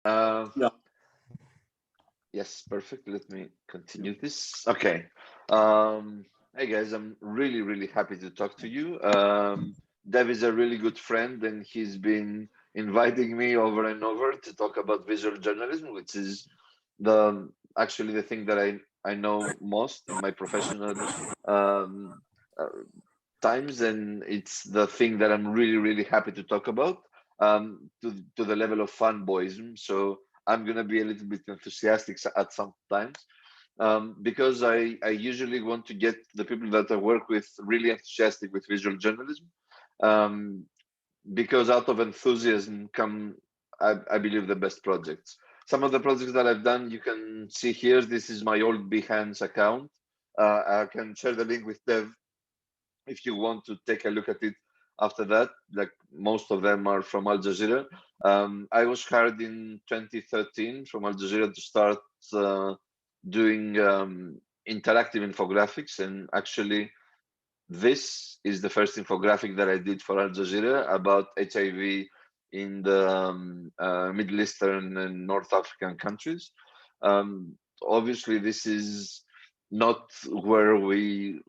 Uh, Yeah. yes, perfect. Let me continue this. Okay. Um, hey guys, I'm really, really happy to talk to you. Dev is a really good friend, and he's been inviting me over and over to talk about visual journalism, which is the actually the thing that I know most in my professional um, uh, times, and it's the thing that I'm really, really happy to talk about to the level of fanboyism. So I'm gonna be a little bit enthusiastic at some times because I usually want to get the people that I work with really enthusiastic with visual journalism um, because out of enthusiasm come, I believe, the best projects. Some of the projects that I've done, you can see here. This is my old Behance account. I can share the link with Dev if you want to take a look at it after that. Like most of them are from Al Jazeera. I was hired in 2013 from Al Jazeera to start doing interactive infographics, and actually this is the first infographic that I did for Al Jazeera about HIV in the Middle Eastern and North African countries. Obviously, this is not where we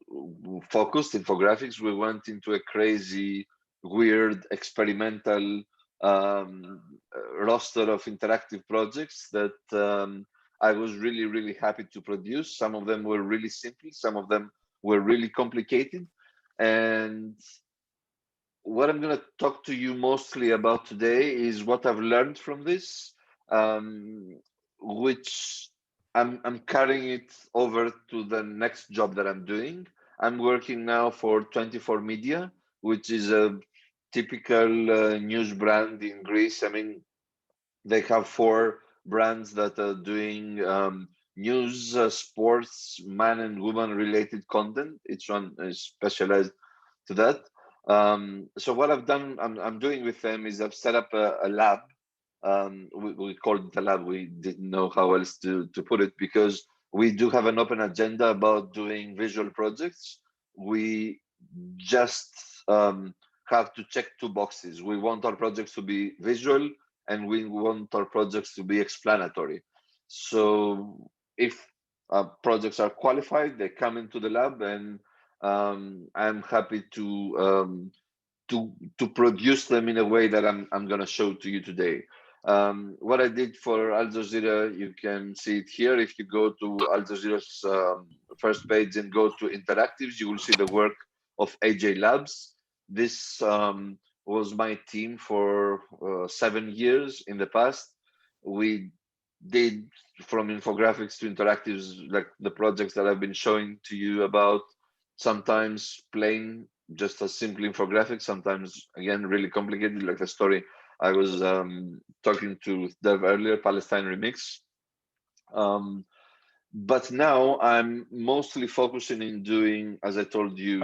focused infographics. We went into a crazy, weird, experimental roster of interactive projects that I was really, really happy to produce. Some of them were really simple, some of them were really complicated. And what I'm going to talk to you mostly about today is what I've learned from this, which I'm carrying it over to the next job that I'm doing. I'm working now for 24 Media, which is a typical news brand in Greece. I mean, they have four brands that are doing news, sports, man and woman related content. Each one is specialized to that. So what I'm doing with them is I've set up a lab. We called it a lab. We didn't know how else to put it because we do have an open agenda about doing visual projects. We just have to check two boxes. We want our projects to be visual, and we want our projects to be explanatory. So if projects are qualified, they come into the lab, and I'm happy to produce them in a way that I'm going to show to you today. What I did for Al Jazeera, you can see it here. If you go to Al Jazeera's first page and go to interactives, you will see the work of AJ Labs. This was my team for 7 years in the past. We did from infographics to interactives, like the projects that I've been showing to you about, sometimes plain, just a simple infographic, sometimes again really complicated, like the story I was talking to Dev earlier, Palestine Remix. Um, but now I'm mostly focusing in doing, as I told you,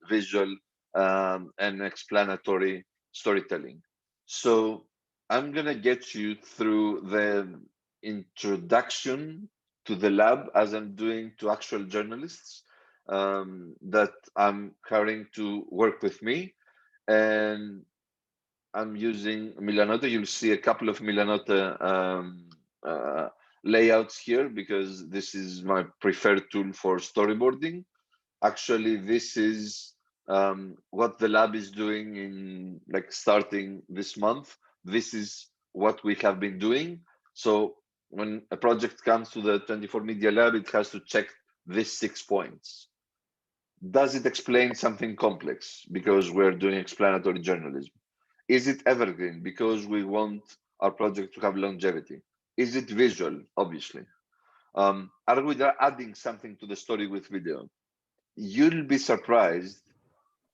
visual and explanatory storytelling. So I'm gonna get you through the introduction to the lab as I'm doing to actual journalists that I'm hiring to work with me, and I'm using Milanote. You'll see a couple of Milanote uh, layouts here because this is my preferred tool for storyboarding. Actually, this is what the lab is doing in like starting this month. This is what we have been doing. So when a project comes to the 24 Media Lab, it has to check these 6 points. Does it explain something complex? Because we're doing explanatory journalism. Is it evergreen? Because we want our project to have longevity. Is it visual? Obviously. Are we adding something to the story with video? You'll be surprised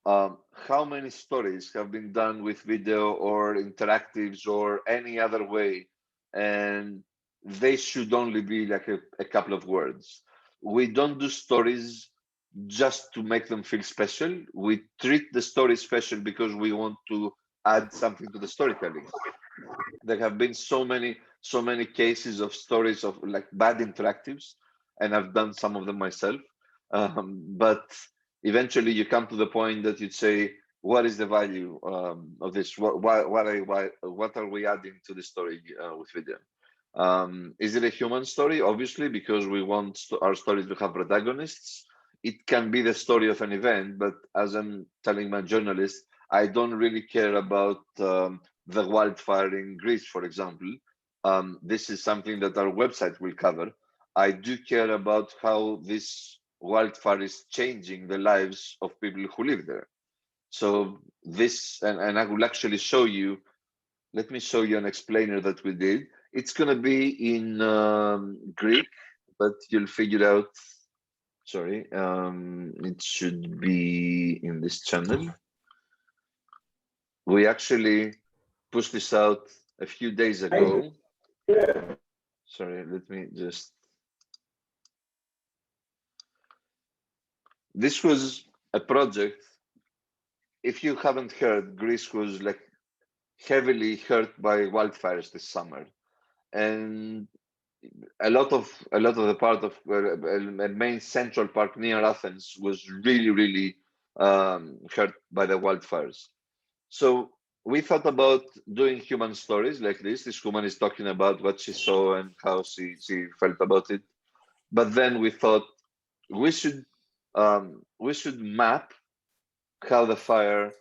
how many stories have been done with video or interactives or any other way, and they should only be like a couple of words. We don't do stories just to make them feel special. We treat the story special because we want to add something to the storytelling. There have been so many cases of stories of like bad interactives, and I've done some of them myself. But eventually you come to the point that you'd say, what is the value of this? What are we adding to the story with video? Is it a human story? Obviously, because we want our story to have protagonists. It can be the story of an event, but as I'm telling my journalist, I don't really care about the wildfire in Greece, for example. This is something that our website will cover. I do care about how this wildfire is changing the lives of people who live there. So this, and I will actually show you, let me show you an explainer that we did. It's going to be in Greek, but you'll figure out, sorry, it should be in this channel. We actually pushed this out a few days ago. Sorry, let me just, this was a project. If you haven't heard, Greece was like heavily hurt by wildfires this summer, and a lot of the part of a main central park near Athens was really hurt by the wildfires. So we thought about doing human stories like this. This woman is talking about what she saw and how she felt about it. But then we thought we should map how the fire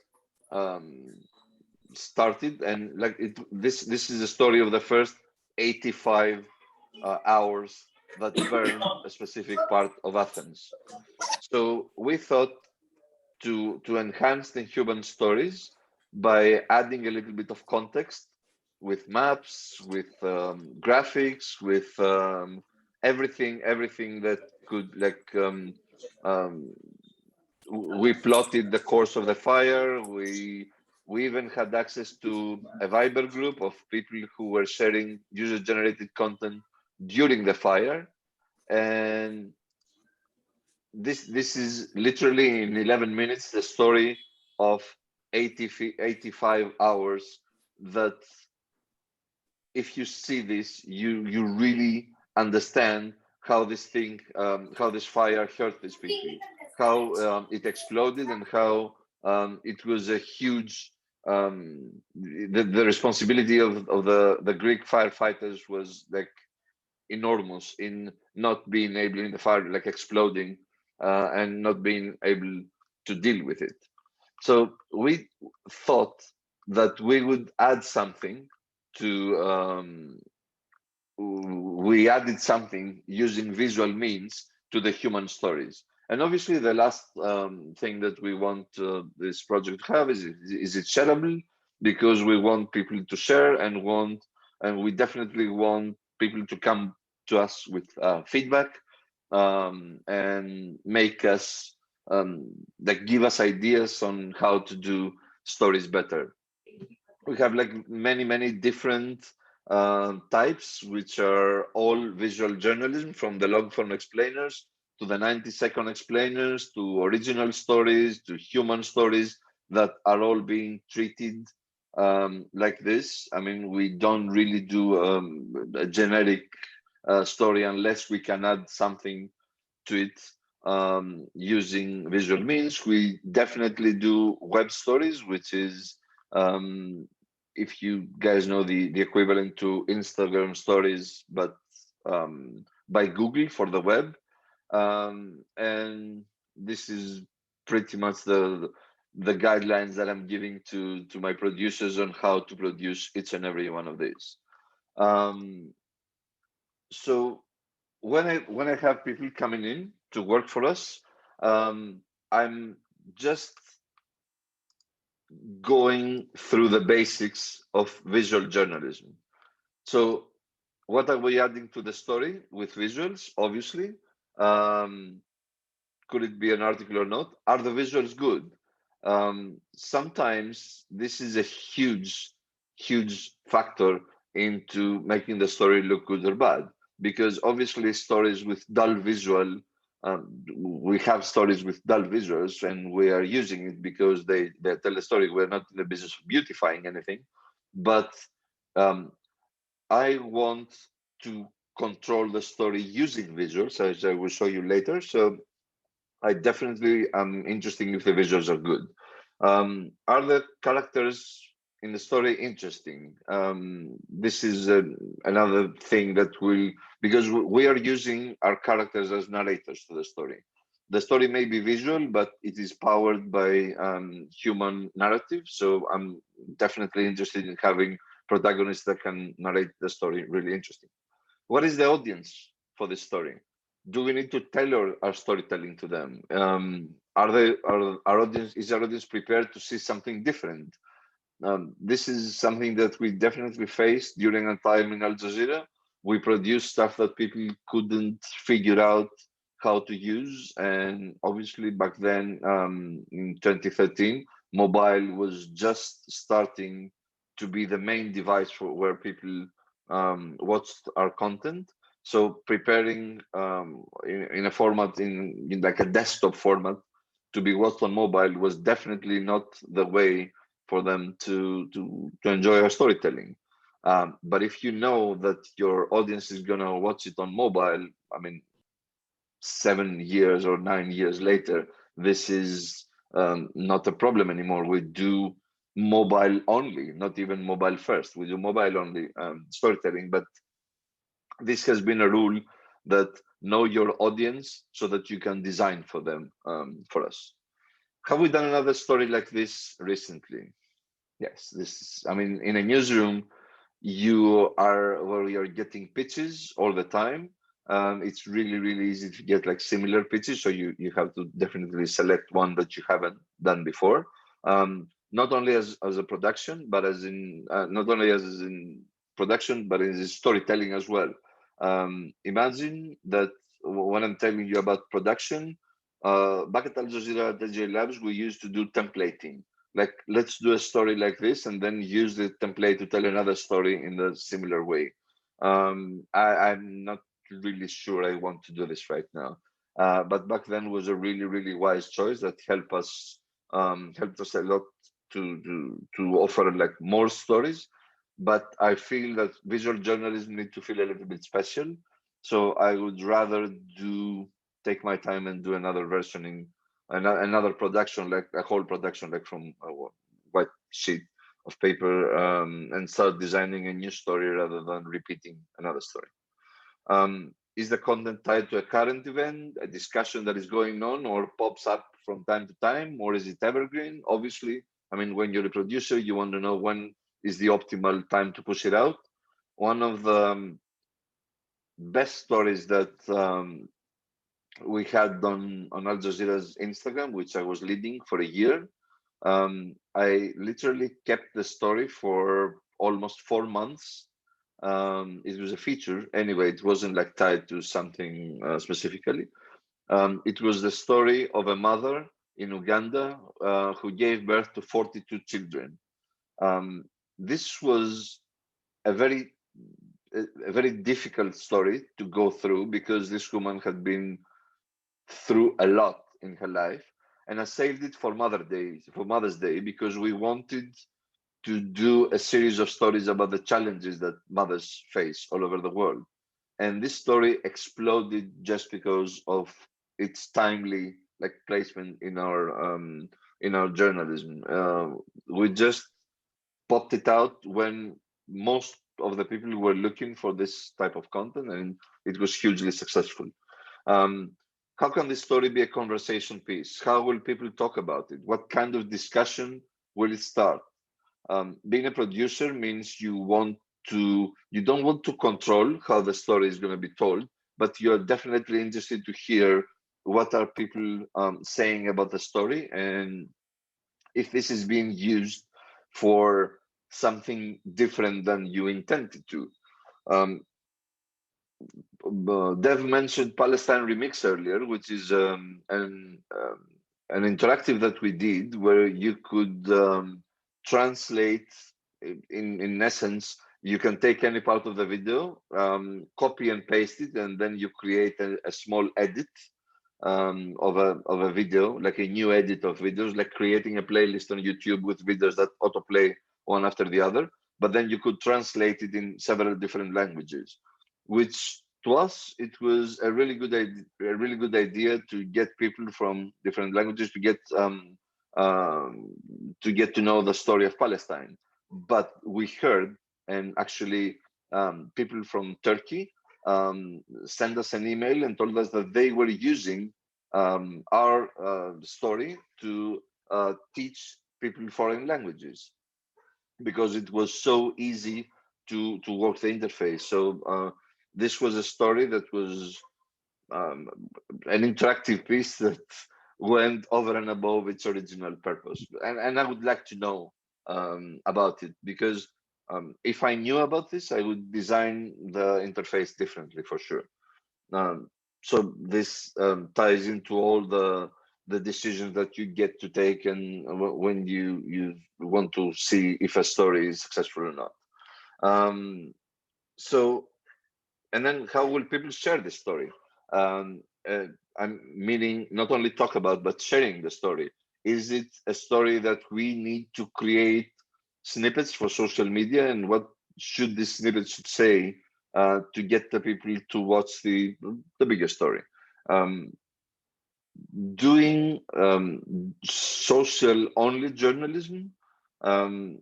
started, and like it. This is the story of the first 85 hours that burned a specific part of Athens. So we thought to enhance the human stories by adding a little bit of context with maps, with graphics, with everything that could um, we plotted the course of the fire. We even had access to a Viber group of people who were sharing user-generated content during the fire, and this is literally in 11 minutes the story of 85 hours. That if you see this, you really understand how this thing, how this fire hurt these people, how it exploded, and how it was a huge the responsibility of the Greek firefighters was like enormous in not being able in the fire, like exploding, and not being able to deal with it. So we thought that we would add something to we added something using visual means to the human stories. And obviously the last thing that we want this project to have is it shareable, because we want people to share and we definitely want people to come to us with feedback, and make us that give us ideas on how to do stories better. We have like many different types, which are all visual journalism, from the long form explainers to the 90-second explainers to original stories to human stories that are all being treated like this. I mean, we don't really do a generic story unless we can add something to it using visual means. We definitely do web stories, which is, if you guys know, the equivalent to Instagram stories, but by Google for the web. And this is pretty much the guidelines that I'm giving to my producers on how to produce each and every one of these. So when I have people coming in to work for us, I'm just going through the basics of visual journalism. So what are we adding to the story with visuals? Obviously, could it be an article or not? Are the visuals good? Sometimes this is a huge factor into making the story look good or bad, because obviously stories with dull visual, we have stories with dull visuals and we are using it because they tell a story. We're not in the business of beautifying anything, but I want to control the story using visuals, as I will show you later. So I definitely am interested if the visuals are good. Are the characters in the story interesting. This is another thing that will, because we are using our characters as narrators to the story. The story may be visual, but it is powered by human narrative. So I'm definitely interested in having protagonists that can narrate the story. Really interesting. What is the audience for this story? Do we need to tailor our storytelling to them? Are our audience, is our audience prepared to see something different? This is something that we definitely faced during our time in Al Jazeera. We produced stuff that people couldn't figure out how to use, and obviously back then, in 2013, mobile was just starting to be the main device for where people watched our content. So preparing in a format in like a desktop format to be watched on mobile was definitely not the way for them to enjoy our storytelling. But if you know that your audience is gonna watch it on mobile, I mean, 7 years or 9 years later, this is not a problem anymore. We do mobile only, not even mobile first. We do mobile only storytelling. But this has been a rule that know your audience so that you can design for them for us. Have we done another story like this recently? Yes, this is, I mean, in a newsroom, you are where you're getting pitches all the time. It's really, really easy to get like similar pitches. So you have to definitely select one that you haven't done before. Not only as a production, but as in, not only as in production, but in storytelling as well. Imagine that when I'm telling you about production, back at Al Jazeera at DJ Labs, we used to do templating, like let's do a story like this and then use the template to tell another story in a similar way. I'm not really sure I want to do this right now, but back then was a really, really wise choice that helped us a lot to offer like more stories. But I feel that visual journalism need to feel a little bit special, so I would rather do take my time and do another versioning, another production, like a whole production, like from a white sheet of paper, and start designing a new story rather than repeating another story. Is the content tied to a current event, a discussion that is going on or pops up from time to time, or is it evergreen? Obviously, I mean, when you're a producer, you want to know when is the optimal time to push it out. One of the best stories that we had on Al Jazeera's Instagram, which I was leading for a year. I literally kept the story for almost 4 months. It was a feature anyway. It wasn't like tied to something specifically. It was the story of a mother in Uganda who gave birth to 42 children. Um, this was a very a very difficult story to go through because this woman had been through a lot in her life, and I saved it for Mother's Day, because we wanted to do a series of stories about the challenges that mothers face all over the world. And this story exploded just because of its timely like placement in our journalism. We just popped it out when most of the people were looking for this type of content, and it was hugely successful. Um, how can this story be a conversation piece? How will people talk about it? What kind of discussion will it start? Being a producer means you don't want to control how the story is going to be told, but you're definitely interested to hear what are people saying about the story, and if this is being used for something different than you intended to. Um, Dev mentioned Palestine Remix earlier, which is an interactive that we did where you could translate. In essence, you can take any part of the video, copy and paste it, and then you create a small edit of a video, like a new edit of videos, like creating a playlist on YouTube with videos that autoplay one after the other. But then you could translate it in several different languages, which to us it was a really good idea, to get people from different languages to get to know the story of Palestine. but we heard, and actually people from Turkey sent us an email and told us that they were using our story to teach people foreign languages because it was so easy to work the interface. So this was a story that was um, an interactive piece that went over and above its original purpose. And I would like to know about it because if I knew about this, I would design the interface differently for sure. Um, so this ties into all the decisions that you get to take and when you want to see if a story is successful or not. Um, so and then how will people share the story? um, uh, I'm meaning not only talk about but sharing the story. Is it a story that we need to create snippets for social media, and what should this snippet should say to get the people to watch the bigger story? um, Doing social only journalism, um,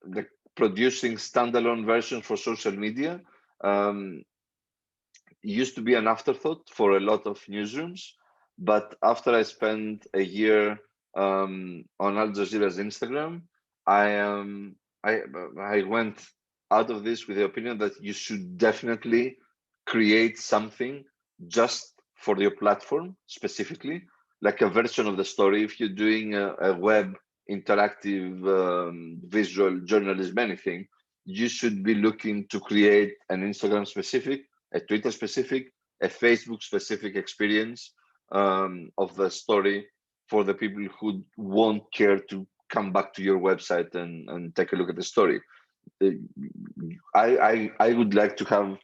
like producing standalone versions for social media, um, used to be an afterthought for a lot of newsrooms. But after I spent a year on Al Jazeera's Instagram, I am I went out of this with the opinion that you should definitely create something just for your platform specifically, like a version of the story. If you're doing a web interactive visual journalism, anything, you should be looking to create an Instagram specific, a Twitter specific, a Facebook specific experience of the story for the people who won't care to come back to your website and take a look at the story. Uh, I would like to have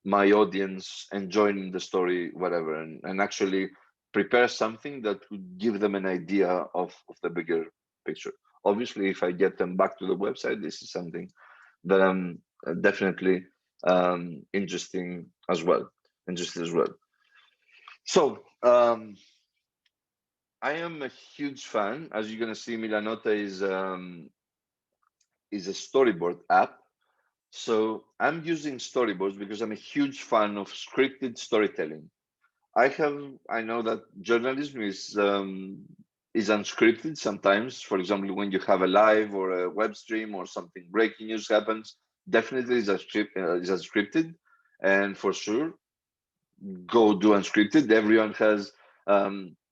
my audience enjoying the story, whatever, and actually prepare something that would give them an idea of the bigger picture. Obviously, if I get them back to the website, this is something that I'm definitely interesting as well. Interested as well. So I am a huge fan. As you're gonna see, Milanota is a storyboard app. So I'm using storyboards because I'm a huge fan of scripted storytelling. I know that journalism is unscripted sometimes. For example, when you have a live or a web stream or something breaking news happens, definitely is unscripted, and for sure go do unscripted. Everyone has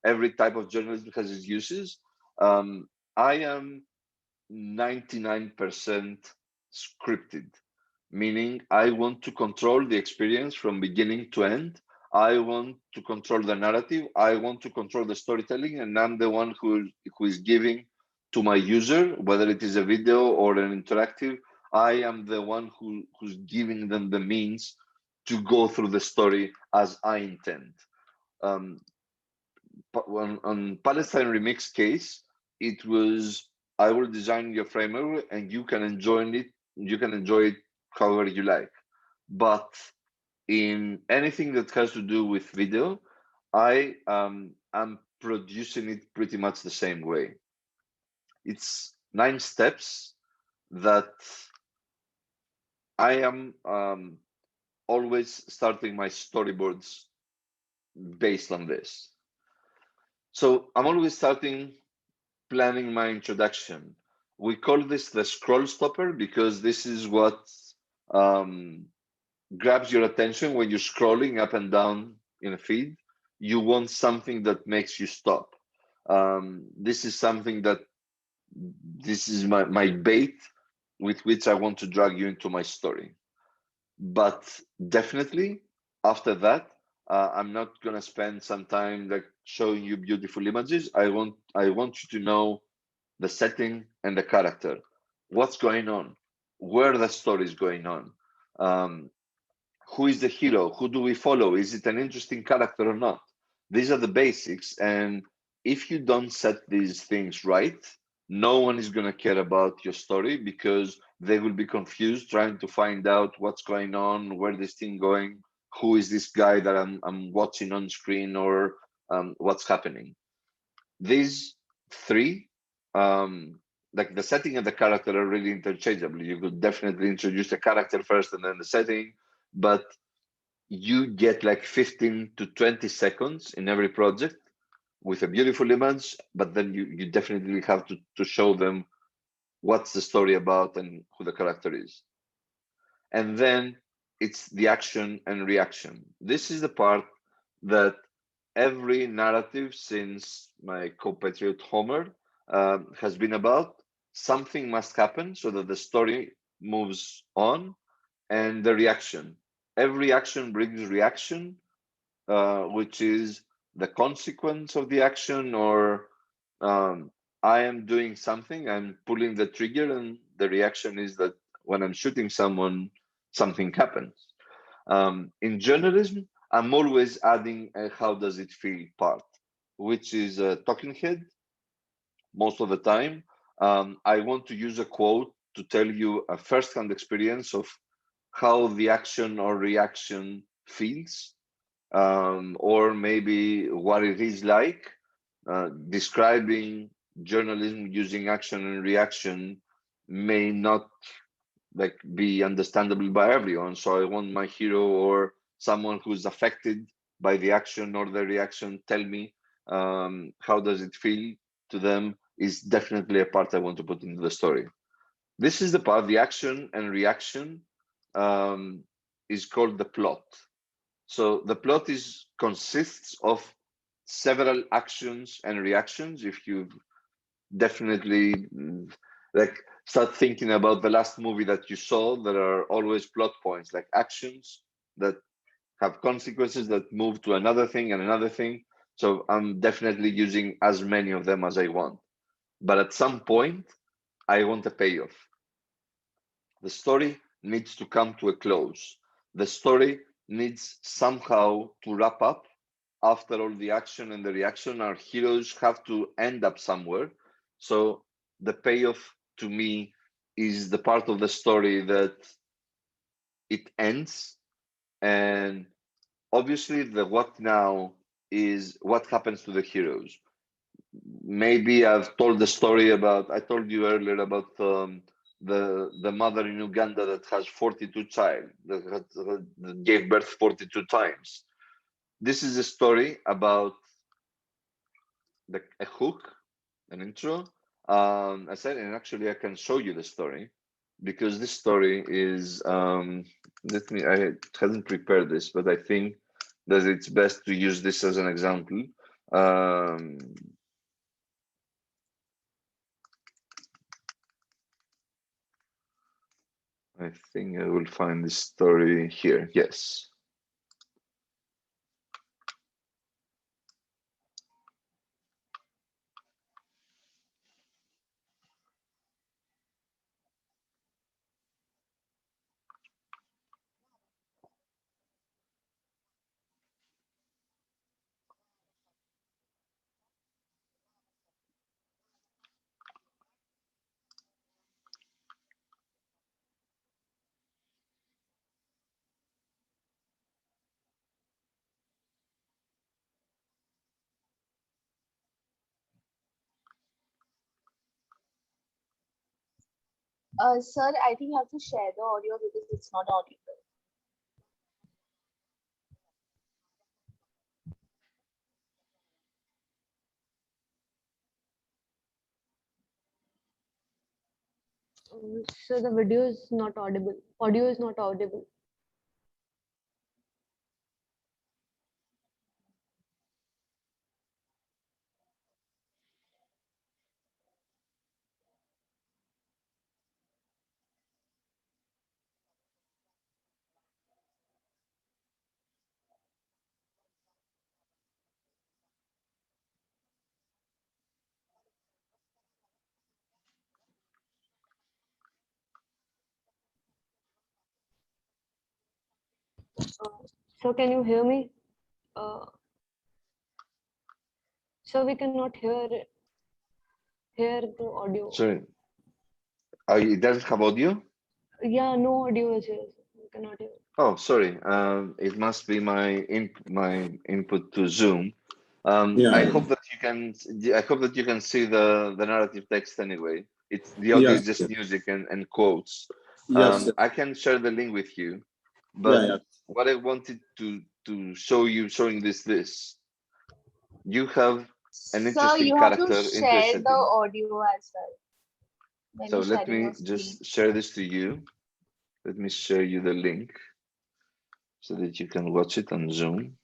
every type of journalism has its uses. I am 99% scripted, meaning I want to control the experience from beginning to end. I want to control the narrative. I want to control the storytelling, and I'm the one who is giving to my user, whether it is a video or an interactive. I am the one who's giving them the means to go through the story as I intend. Um, on Palestine Remix case, it was I will design your framework and you can enjoy it. You can enjoy it however you like. But in anything that has to do with video, I am producing it pretty much the same way. It's 9 steps that I am always starting my storyboards based on this. So I'm always starting planning my introduction. We call this the scroll stopper because this is what um, grabs your attention when you're scrolling up and down in a feed. You want something that makes you stop. This is something that this is my bait with which I want to drag you into my story. But definitely after that, I'm not gonna spend some time like showing you beautiful images. I want you to know the setting and the character, what's going on, where the story is going on, um, who is the hero, who do we follow, is it an interesting character or not. These are the basics, and if you don't set these things right, no one is going to care about your story because they will be confused trying to find out what's going on, where this thing going, who is this guy that I'm watching on screen, or what's happening. These three, um, like the setting and the character are really interchangeable. You could definitely introduce the character first and then the setting, but you get like 15 to 20 seconds in every project with a beautiful image, but then you definitely have to show them what's the story about and who the character is. And then it's the action and reaction. This is the part that every narrative since my compatriot Homer has been about. Something must happen so that the story moves on, and the reaction. Every action brings reaction, which is the consequence of the action, or I am doing something, I'm pulling the trigger, and the reaction is that when I'm shooting someone, something happens. In journalism, I'm always adding a how does it feel part, which is a talking head most of the time. I want to use a quote to tell you a first-hand experience of how the action or reaction feels, or maybe what it is like. Describing journalism using action and reaction may not like be understandable by everyone. So I want my hero or someone who's affected by the action or the reaction tell me how does it feel to them is definitely a part I want to put into the story. This is the part, the action and reaction is called the plot. So the plot consists of several actions and reactions. If you definitely like start thinking about the last movie that you saw, there are always plot points, like actions that have consequences that move to another thing and another thing. So I'm definitely using as many of them as I want. But at some point, I want a payoff. The story needs to come to a close. The story needs somehow to wrap up. After all the action and the reaction, our heroes have to end up somewhere. So the payoff to me is the part of the story that it ends. And obviously the what now is what happens to the heroes. Maybe I've told the story about, I told you earlier about the mother in Uganda that has 42 child, that gave birth 42 times. This is a story about a hook, an intro. I said, and actually I can show you the story because this story is, I hadn't prepared this, but I think that it's best to use this as an example. I think I will find this story here. Yes. Sir, I think you have to share the audio because it's not audible. So the video is not audible. Audio is not audible. So can you hear me? So we cannot hear the audio. Sorry. It doesn't have audio? Yeah, no audio is here. We cannot hear. Oh, sorry. It must be my input to Zoom. I Yeah. hope that you can. I hope that you can see the narrative text anyway. It's the audio Yes. is just music and quotes. Yes. I can share the link with you, Yeah. but Yeah. what I wanted to show you, showing this, you have an Sir, interesting you have to character into a share the setting. audio as well when So you're let sharing me your screen. just share this to you. Let me share you the link so that you can watch it on Zoom.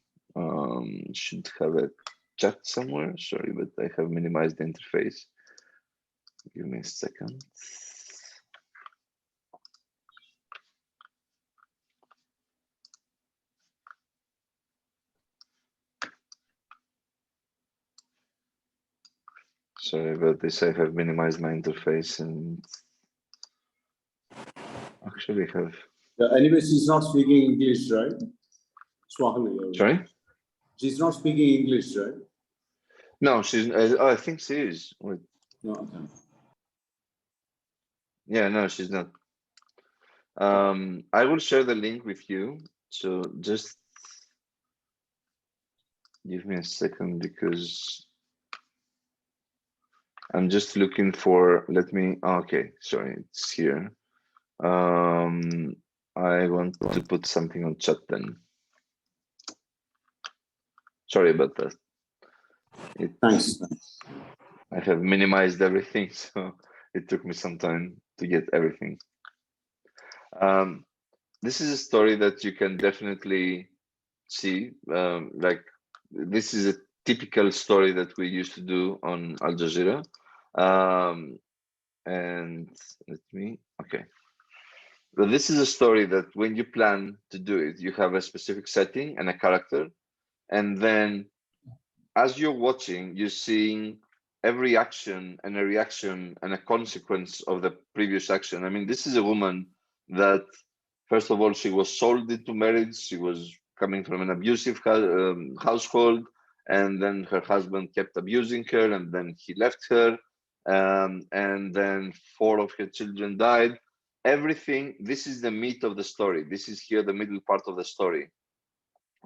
Should have a chat somewhere. Sorry, but I have minimized the interface. Give me a second. Sorry about this. I have minimized my interface and actually have. Yeah, anyway, she's not speaking English, right? Swahili. Sorry? She's not speaking English, right? No, she's. Oh, I think she is. Wait. No. Okay. Yeah, no, she's not. I will share the link with you. So just give me a second because I'm just looking for. Let me. Okay, sorry, it's here. I want to put something on chat then. Sorry about that. Thanks. I have minimized everything, so it took me some time to get everything. This is a story that you can definitely see. Like this is a typical story that we used to do on Al Jazeera. And let me. Okay. So this is a story that when you plan to do it, you have a specific setting and a character, and then as you're watching, you're seeing every action and a reaction and a consequence of the previous action. I mean, this is a woman that, first of all, she was sold into marriage. She was coming from an abusive household, and then her husband kept abusing her, and then he left her, and then 4 of her children died. Everything, this is the meat of the story. This is here the middle part of the story.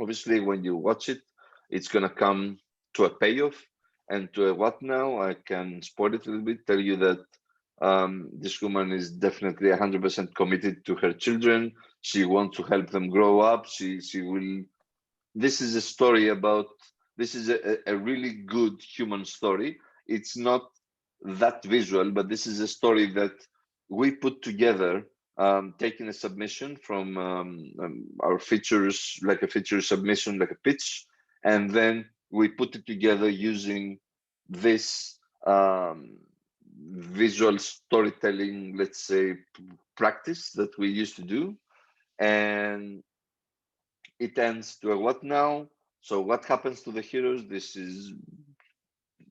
Obviously, when you watch it, it's going to come to a payoff and to a what now. I can spoil it a little bit, tell you that this woman is definitely 100% committed to her children. She wants to help them grow up. She will. This is a story about. This is a really good human story. It's not that visual, but this is a story that we put together, taking a submission from our features, like a feature submission, like a pitch, and then we put it together using this visual storytelling, let's say, practice that we used to do. And it ends to a what now? So what happens to the heroes? This is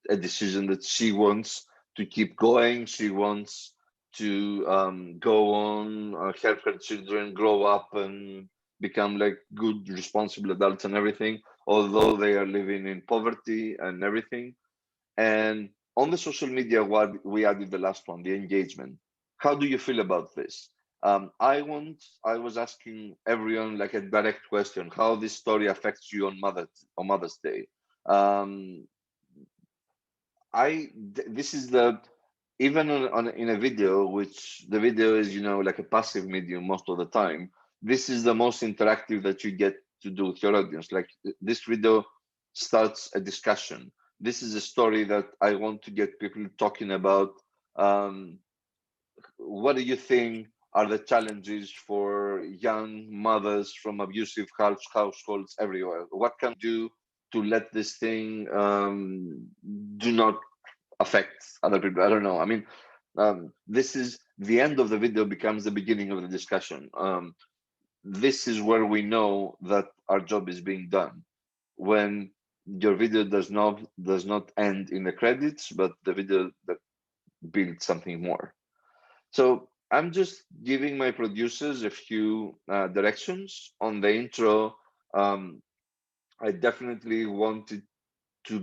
a decision that she wants to keep going. She wants to go on, help her children grow up and become like good, responsible adults and everything, although they are living in poverty and everything. And on the social media, what we added the last one, the engagement. How do you feel about this? I was asking everyone like a direct question, how this story affects you on Mother's Day. Um, this is the even on in a video, which the video is like a passive medium most of the time. This is the most interactive that you get to do with your audience. Like this video starts a discussion. This is a story that I want to get people talking about. What do you think are the challenges for young mothers from abusive households everywhere? What can we do to let this thing do not affect other people? I don't know. I mean, this is the end of the video becomes the beginning of the discussion. This is where we know that our job is being done. When your video does not end in the credits, but the video that builds something more. So I'm just giving my producers a few directions on the intro. I definitely wanted to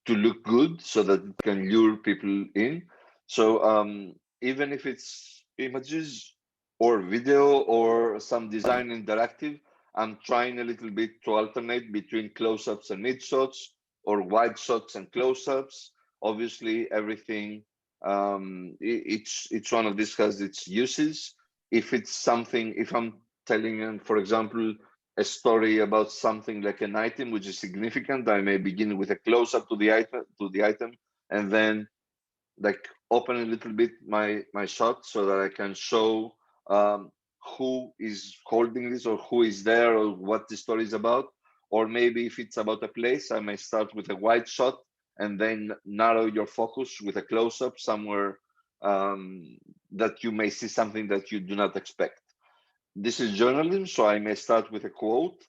look good so that it can lure people in. So even if it's images or video or some design interactive, I'm trying a little bit to alternate between close-ups and mid shots or wide shots and close-ups. Obviously, everything Each one of these has its uses. If it's something, if I'm telling, for example, a story about something like an item which is significant, I may begin with a close-up to the item, and then like open a little bit my shot so that I can show who is holding this or who is there or what the story is about. Or maybe if it's about a place, I may start with a wide shot and then narrow your focus with a close-up somewhere that you may see something that you do not expect. This is journalism, so I may start with a quote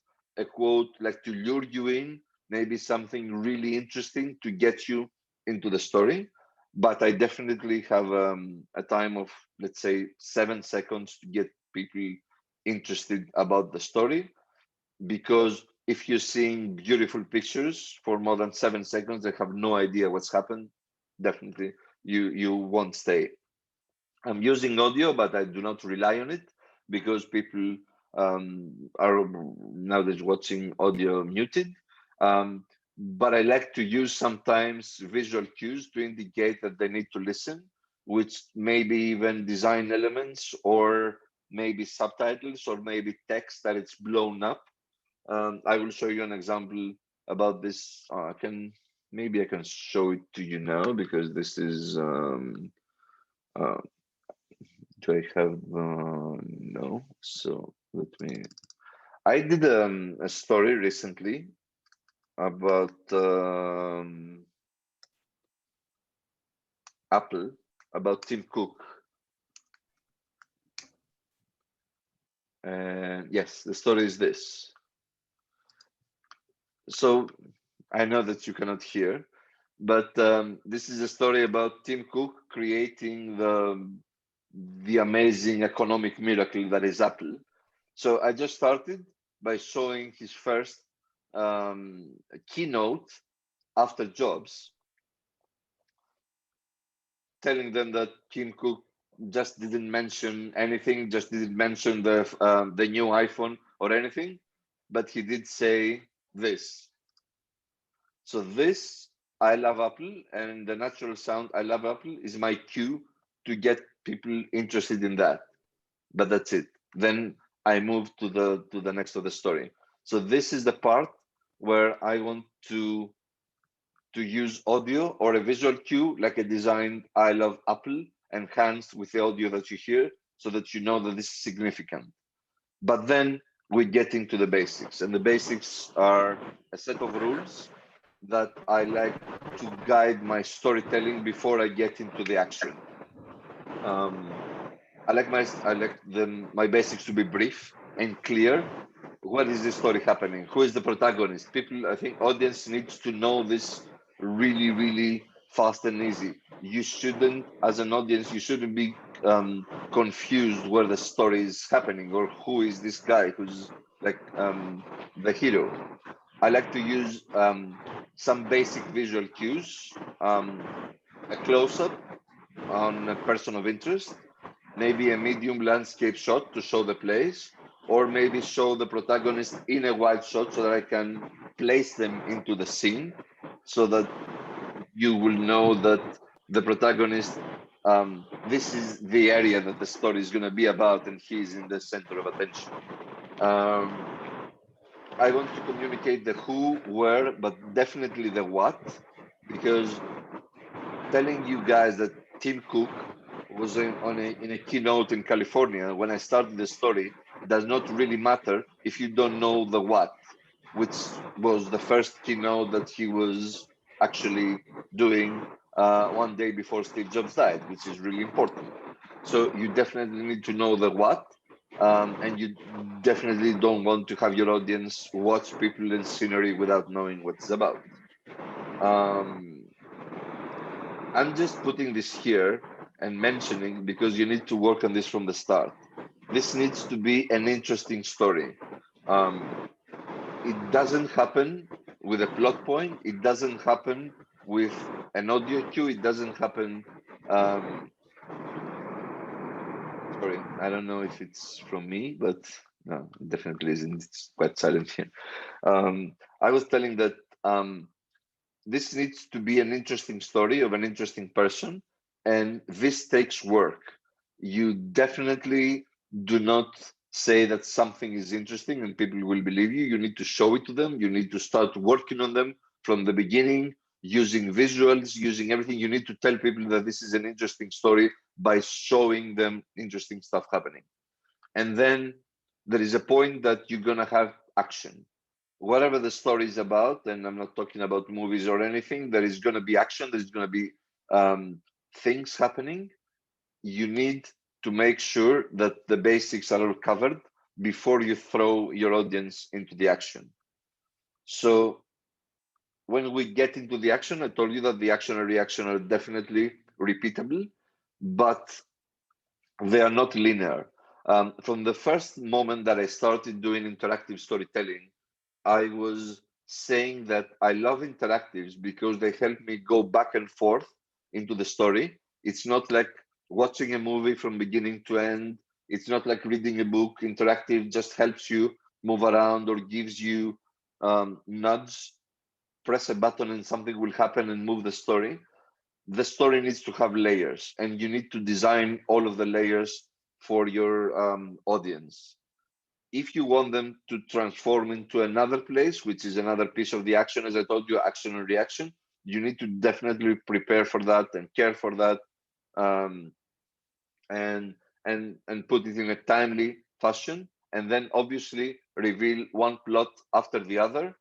like to lure you in, maybe something really interesting to get you into the story. But I definitely have a time of, let's say, 7 seconds to get people interested about the story, because if you're seeing beautiful pictures for more than 7 seconds, they have no idea what's happened. Definitely, you won't stay. I'm using audio, but I do not rely on it because people are nowadays watching audio muted. But I like to use sometimes visual cues to indicate that they need to listen, which maybe even design elements or maybe subtitles or maybe text that it's blown up. I will show you an example about this. Maybe I can show it to you now because this is uh, do I have no? So let me. I did a story recently about Apple, about Tim Cook. And yes, the story is this. So I know that you cannot hear, but this is a story about Tim Cook creating the amazing economic miracle that is Apple. So I just started by showing his first keynote after Jobs, telling them that Tim Cook just didn't mention anything, just didn't mention the new iPhone or anything, but he did say this. So this, I love Apple, and the natural sound, I love Apple, is my cue to get people interested in that. But that's it. Then I move to the next of the story. So this is the part where I want to use audio or a visual cue, like a designed I love Apple, enhanced with the audio that you hear, so that you know that this is significant. But then we get into the basics, and the basics are a set of rules that I like to guide my storytelling before I get into the action. I like my basics to be brief and clear. What is the story happening? Who is the protagonist? People, I think, audience needs to know this really, really fast and easy. You shouldn't, as an audience, you shouldn't be confused where the story is happening or who is this guy who's like the hero. I like to use some basic visual cues, a close-up on a person of interest, maybe a medium landscape shot to show the place, or maybe show the protagonist in a wide shot so that I can place them into the scene, so that you will know that the protagonist, this is the area that the story is going to be about, and he's in the center of attention. I want to communicate the who, where, but definitely the what, because telling you guys that Tim Cook was in a keynote in California when I started the story does not really matter if you don't know the what, which was the first keynote that he was actually doing one day before Steve Jobs died, which is really important. So you definitely need to know the what, and you definitely don't want to have your audience watch people and scenery without knowing what it's about. I'm just putting this here and mentioning because you need to work on this from the start. This needs to be an interesting story. It doesn't happen with a plot point. It doesn't happen with an audio cue. It doesn't happen. Sorry, I don't know if it's from me, but no, it definitely isn't. It's quite silent here. I was telling that this needs to be an interesting story of an interesting person, and this takes work. You definitely do not say that something is interesting and people will believe you. You need to show it to them. You need to start working on them from the beginning, using visuals, using everything. You need to tell people that this is an interesting story by showing them interesting stuff happening. And then there is a point that you're going to have action. Whatever the story is about, and I'm not talking about movies or anything, there is going to be action, there's going to be things happening. You need to make sure that the basics are all covered before you throw your audience into the action. So when we get into the action, I told you that the action and reaction are definitely repeatable, but they are not linear. From the first moment that I started doing interactive storytelling, I was saying that I love interactives because they help me go back and forth into the story. It's not like watching a movie from beginning to end. It's not like reading a book. Interactive just helps you move around or gives you nudge, press a button and something will happen and move the story. The story needs to have layers, and you need to design all of the layers for your audience. If you want them to transform into another place, which is another piece of the action, as I told you, action and reaction, you need to definitely prepare for that and care for that, um, and put it in a timely fashion, and then obviously reveal one plot after the other,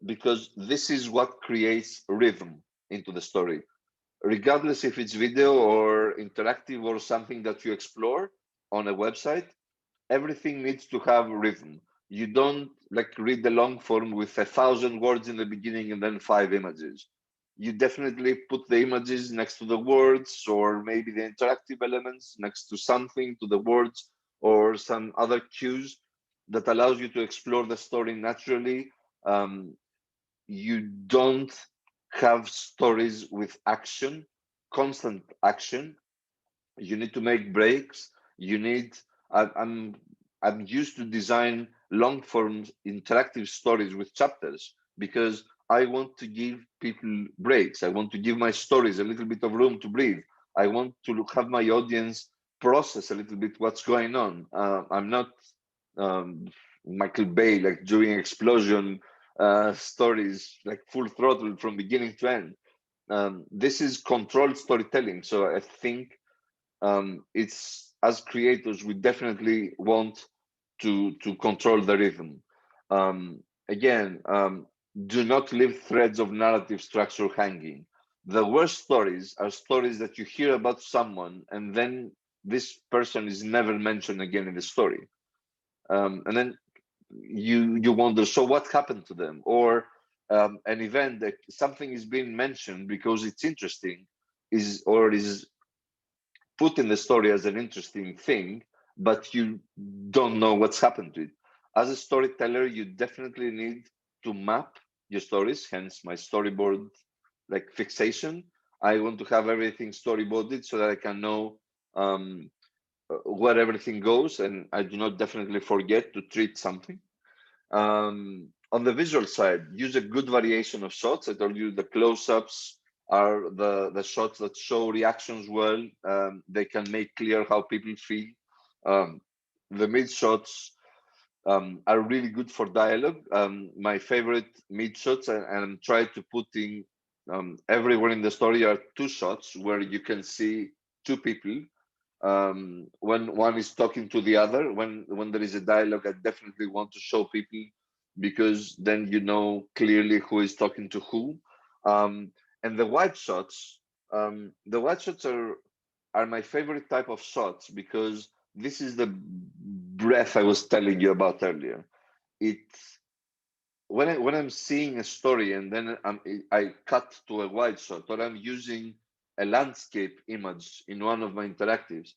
because this is what creates rhythm into the story. Regardless if it's video or interactive or something that you explore on a website, everything needs to have rhythm. You don't like read the long form with 1,000 words in the beginning and then 5 images. You definitely put the images next to the words, or maybe the interactive elements next to something, to the words, or some other cues that allows you to explore the story naturally. You don't have stories with action, constant action. You need to make breaks. You need. I'm I'm used to design long form interactive stories with chapters because I want to give people breaks. I want to give my stories a little bit of room to breathe. I want to have my audience process a little bit what's going on. I'm not um, Michael Bay, like doing explosion stories like full throttle from beginning to end. This is controlled storytelling. So I think it's, as creators, we definitely want to control the rhythm. Again, do not leave threads of narrative structure hanging. The worst stories are stories that you hear about someone and then this person is never mentioned again in the story, and then you wonder, so what happened to them? Or an event that something is being mentioned because it's interesting, is put in the story as an interesting thing, but you don't know what's happened to it. As a storyteller, you definitely need to map your stories, hence my storyboard like fixation. I want to have everything storyboarded so that I can know where everything goes, and I do not definitely forget to treat something. On the visual side, use a good variation of shots. I told you the close-ups are the shots that show reactions well. They can make clear how people feel. Um, the mid shots are really good for dialogue. My favorite mid shots, and I'm trying to put in everywhere in the story, are two shots where you can see two people when one is talking to the other. When there is a dialogue, I definitely want to show people, because then you know clearly who is talking to who. And the wide shots are my favorite type of shots, because this is the breath I was telling you about earlier. It's when I'm seeing a story and then I cut to a wide shot, or I'm using a landscape image in one of my interactives,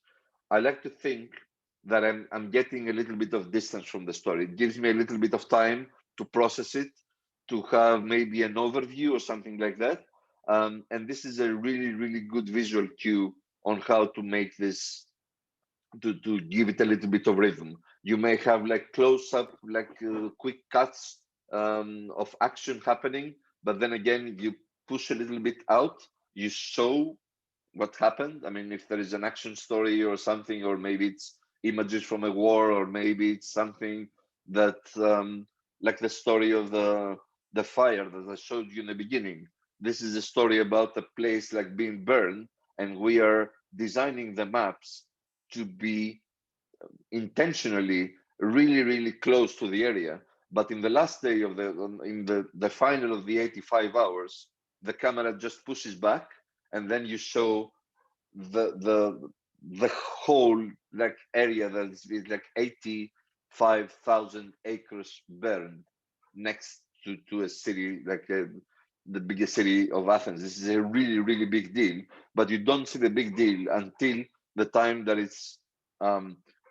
I like to think that I'm getting a little bit of distance from the story. It gives me a little bit of time to process it, to have maybe an overview or something like that. And this is a really, really good visual cue on how to make this, to give it a little bit of rhythm. You may have like close up, like quick cuts of action happening, but then again, you push a little bit out, you show what happened. I mean, if there is an action story or something, or maybe it's images from a war, or maybe it's something that like the story of the fire that I showed you in the beginning. This is a story about a place like being burned, and we are designing the maps to be intentionally really close to the area. But in the last day of in the final of the 85 hours, the camera just pushes back, and then you show the whole like area that's like 85,000 acres burned next to a city like the biggest city of Athens. This is a really big deal, but you don't see the big deal until the time that it's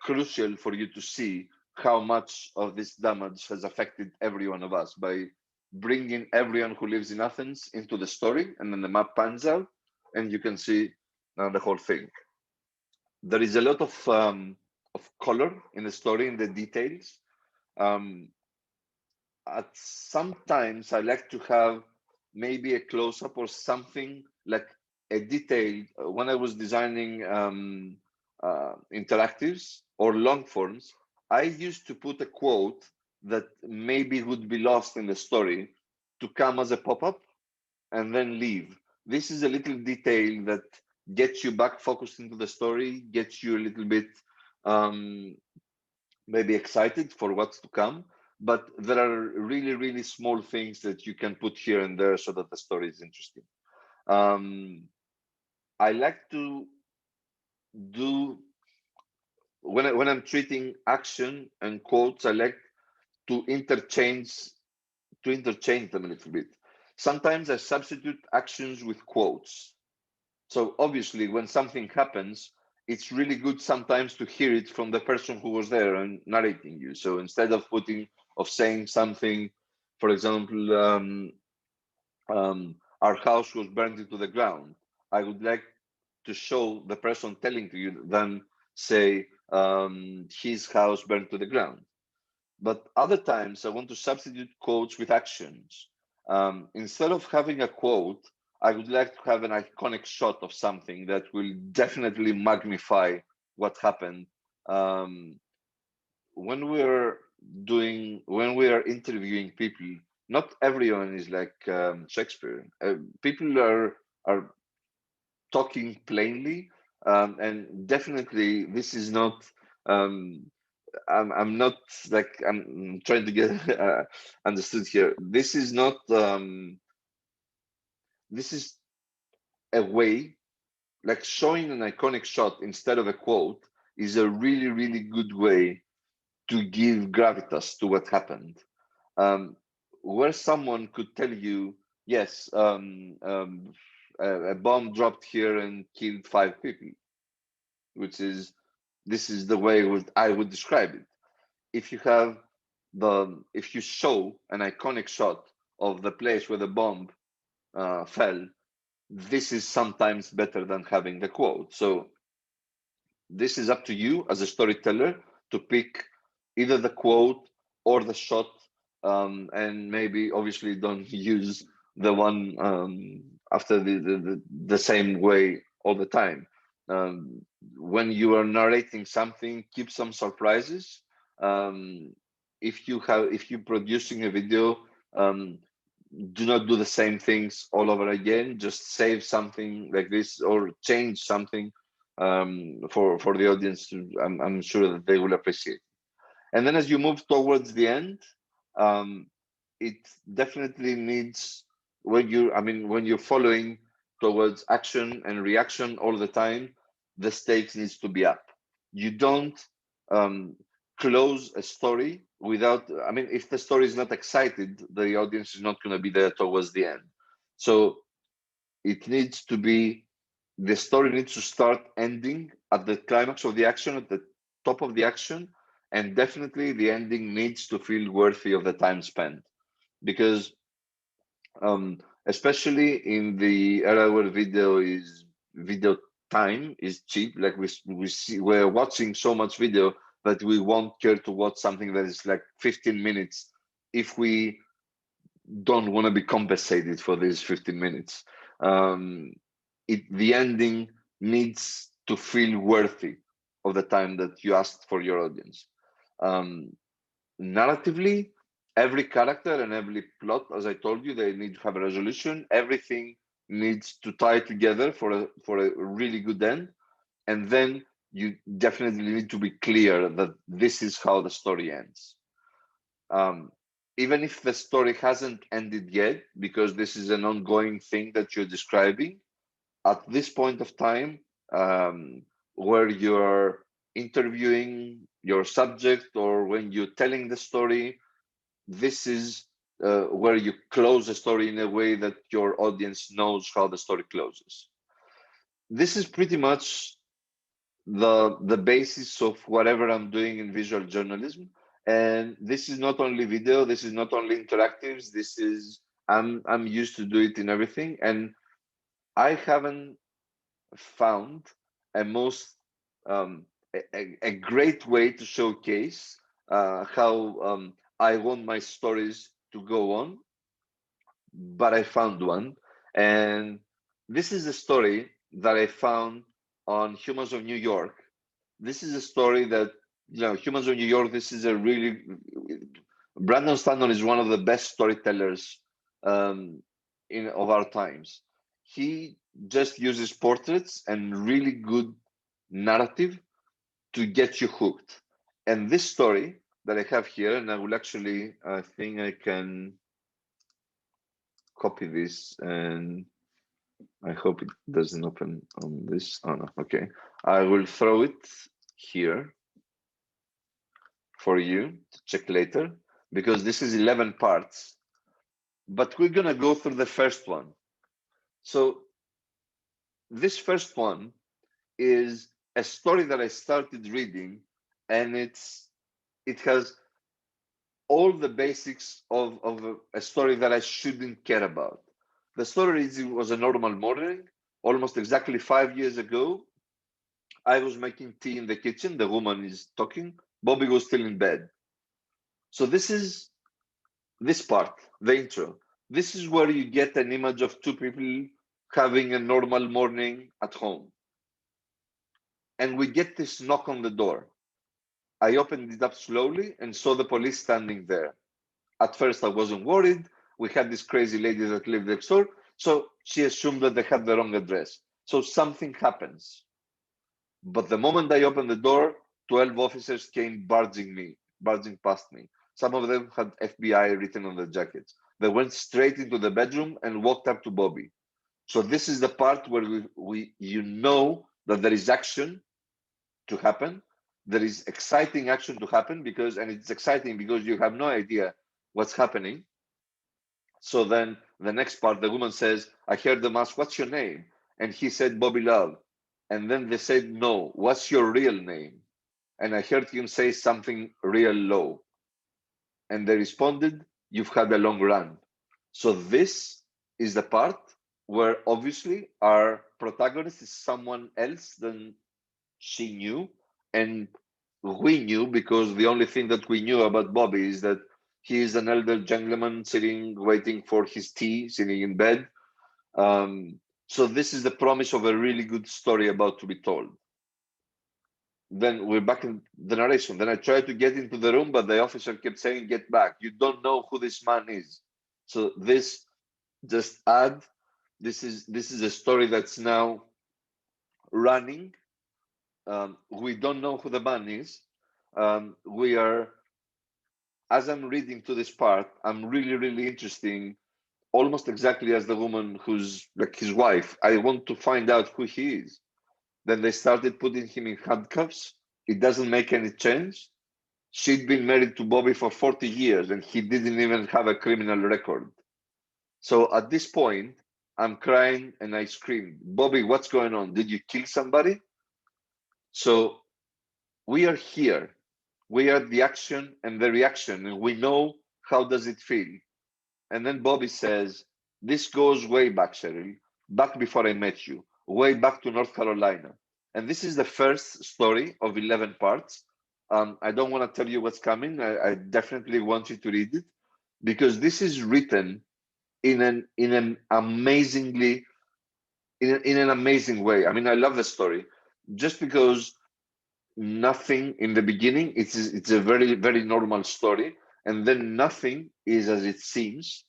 crucial for you to see how much of this damage has affected every one of us by bringing everyone who lives in Athens into the story, and then the map pans out and you can see the whole thing. There is a lot of color in the story, in the details. At sometimes I like to have maybe a close-up or something like a detail. When I was designing interactives or long forms, I used to put a quote that maybe would be lost in the story to come as a pop-up and then leave. This is a little detail that gets you back focused into the story, gets you a little bit maybe excited for what's to come. But there are really small things that you can put here and there so that the story is interesting. I like to do when I'm treating action and quotes, I like to interchange them a little bit. Sometimes I substitute actions with quotes. So obviously, when something happens, it's really good sometimes to hear it from the person who was there and narrating you. So instead of saying something, for example, our house was burned into the ground, I would like to show the person telling to you, then say his house burned to the ground. But other times I want to substitute quotes with actions. Instead of having a quote, I would like to have an iconic shot of something that will definitely magnify what happened. When we are interviewing people, not everyone is like Shakespeare. People are talking plainly, and definitely this is not. I'm not like I'm trying to get understood here. This is not. This is a way, like showing an iconic shot instead of a quote is a really good way to give gravitas to what happened. Where someone could tell you, yes, a bomb dropped here and killed 5 people, this is the way I would describe it. If you show an iconic shot of the place where the bomb fell, this is sometimes better than having the quote. So this is up to you as a storyteller to pick either the quote or the shot, and maybe obviously don't use the one after the same way all the time. When you are narrating something, keep some surprises. If you're producing a video, do not do the same things all over again. Just save something like this or change something for the audience I'm sure that they will appreciate. And then as you move towards the end, it definitely needs, when you're following towards action and reaction all the time, the stakes needs to be up. You don't close a story without, if the story is not excited, the audience is not going to be there towards the end. So it needs to be, the story needs to start ending at the climax of the action, at the top of the action, and definitely the ending needs to feel worthy of the time spent. Because especially in the era where video time is cheap, like we're watching so much video that we won't care to watch something that is like 15 minutes if we don't want to be compensated for these 15 minutes. the ending needs to feel worthy of the time that you asked for your audience. Narratively, every character and every plot, as I told you, they need to have a resolution. Everything needs to tie together for a really good end. And then you definitely need to be clear that this is how the story ends. Even if the story hasn't ended yet, because this is an ongoing thing that you're describing, at this point of time, where you're interviewing your subject or when you're telling the story, this is where you close the story in a way that your audience knows how the story closes. This is pretty much the basis of whatever I'm doing in visual journalism. And this is not only video, this is not only interactives, this is I'm used to do it in everything. And I haven't found a most a great way to showcase how I want my stories to go on, but I found one. And this is a story that I found on Humans of New York. This is a story that, Humans of New York, this is a really, Brandon Stanton is one of the best storytellers of our times. He just uses portraits and really good narrative to get you hooked. And this story that I have here, and I will actually, I think I can copy this, and I hope it doesn't open on this. Oh no, okay. I will throw it here for you to check later, because this is 11 parts, but we're gonna go through the first one. So this first one is a story that I started reading, and it has all the basics of a story that I shouldn't care about. The story is, it was a normal morning, almost exactly 5 years ago. I was making tea in the kitchen. The woman is talking. Bobby was still in bed. So this is this part, the intro. This is where you get an image of two people having a normal morning at home. And we get this knock on the door. I opened it up slowly and saw the police standing there. At first, I wasn't worried. We had this crazy lady that lived next door. So she assumed that they had the wrong address. So something happens. But the moment I opened the door, 12 officers came barging past me. Some of them had FBI written on their jackets. They went straight into the bedroom and walked up to Bobby. So this is the part where you know that there is action to happen. There is exciting action to happen, and it's exciting because you have no idea what's happening. So then the next part, the woman says, I heard them ask, what's your name? And he said, Bobby Love. And then they said, no, what's your real name? And I heard him say something real low. And they responded, you've had a long run. So this is the part where obviously our protagonist is someone else than she knew. And we knew, because the only thing that we knew about Bobby is that he is an elder gentleman sitting, waiting for his tea, sitting in bed. So this is the promise of a really good story about to be told. Then we're back in the narration. Then I tried to get into the room, but the officer kept saying, get back. You don't know who this man is. So this just add, this is a story that's now running. We don't know who the man is. We are, as I'm reading to this part, I'm really, really interesting, almost exactly as the woman who's like his wife. I want to find out who he is. Then they started putting him in handcuffs. It doesn't make any sense. She'd been married to Bobby for 40 years and he didn't even have a criminal record. So at this point, I'm crying and I screamed, Bobby, what's going on? Did you kill somebody? So we are here. We are the action and the reaction, and we know how does it feel. And then Bobby says, this goes way back, Cheryl, back before I met you, way back to North Carolina. And this is the first story of 11 parts. I don't want to tell you what's coming. I definitely want you to read it, because this is written in an amazingly in an amazing way. I mean, I love the story just because nothing in the beginning. It's a very very normal story, and then nothing is as it seems.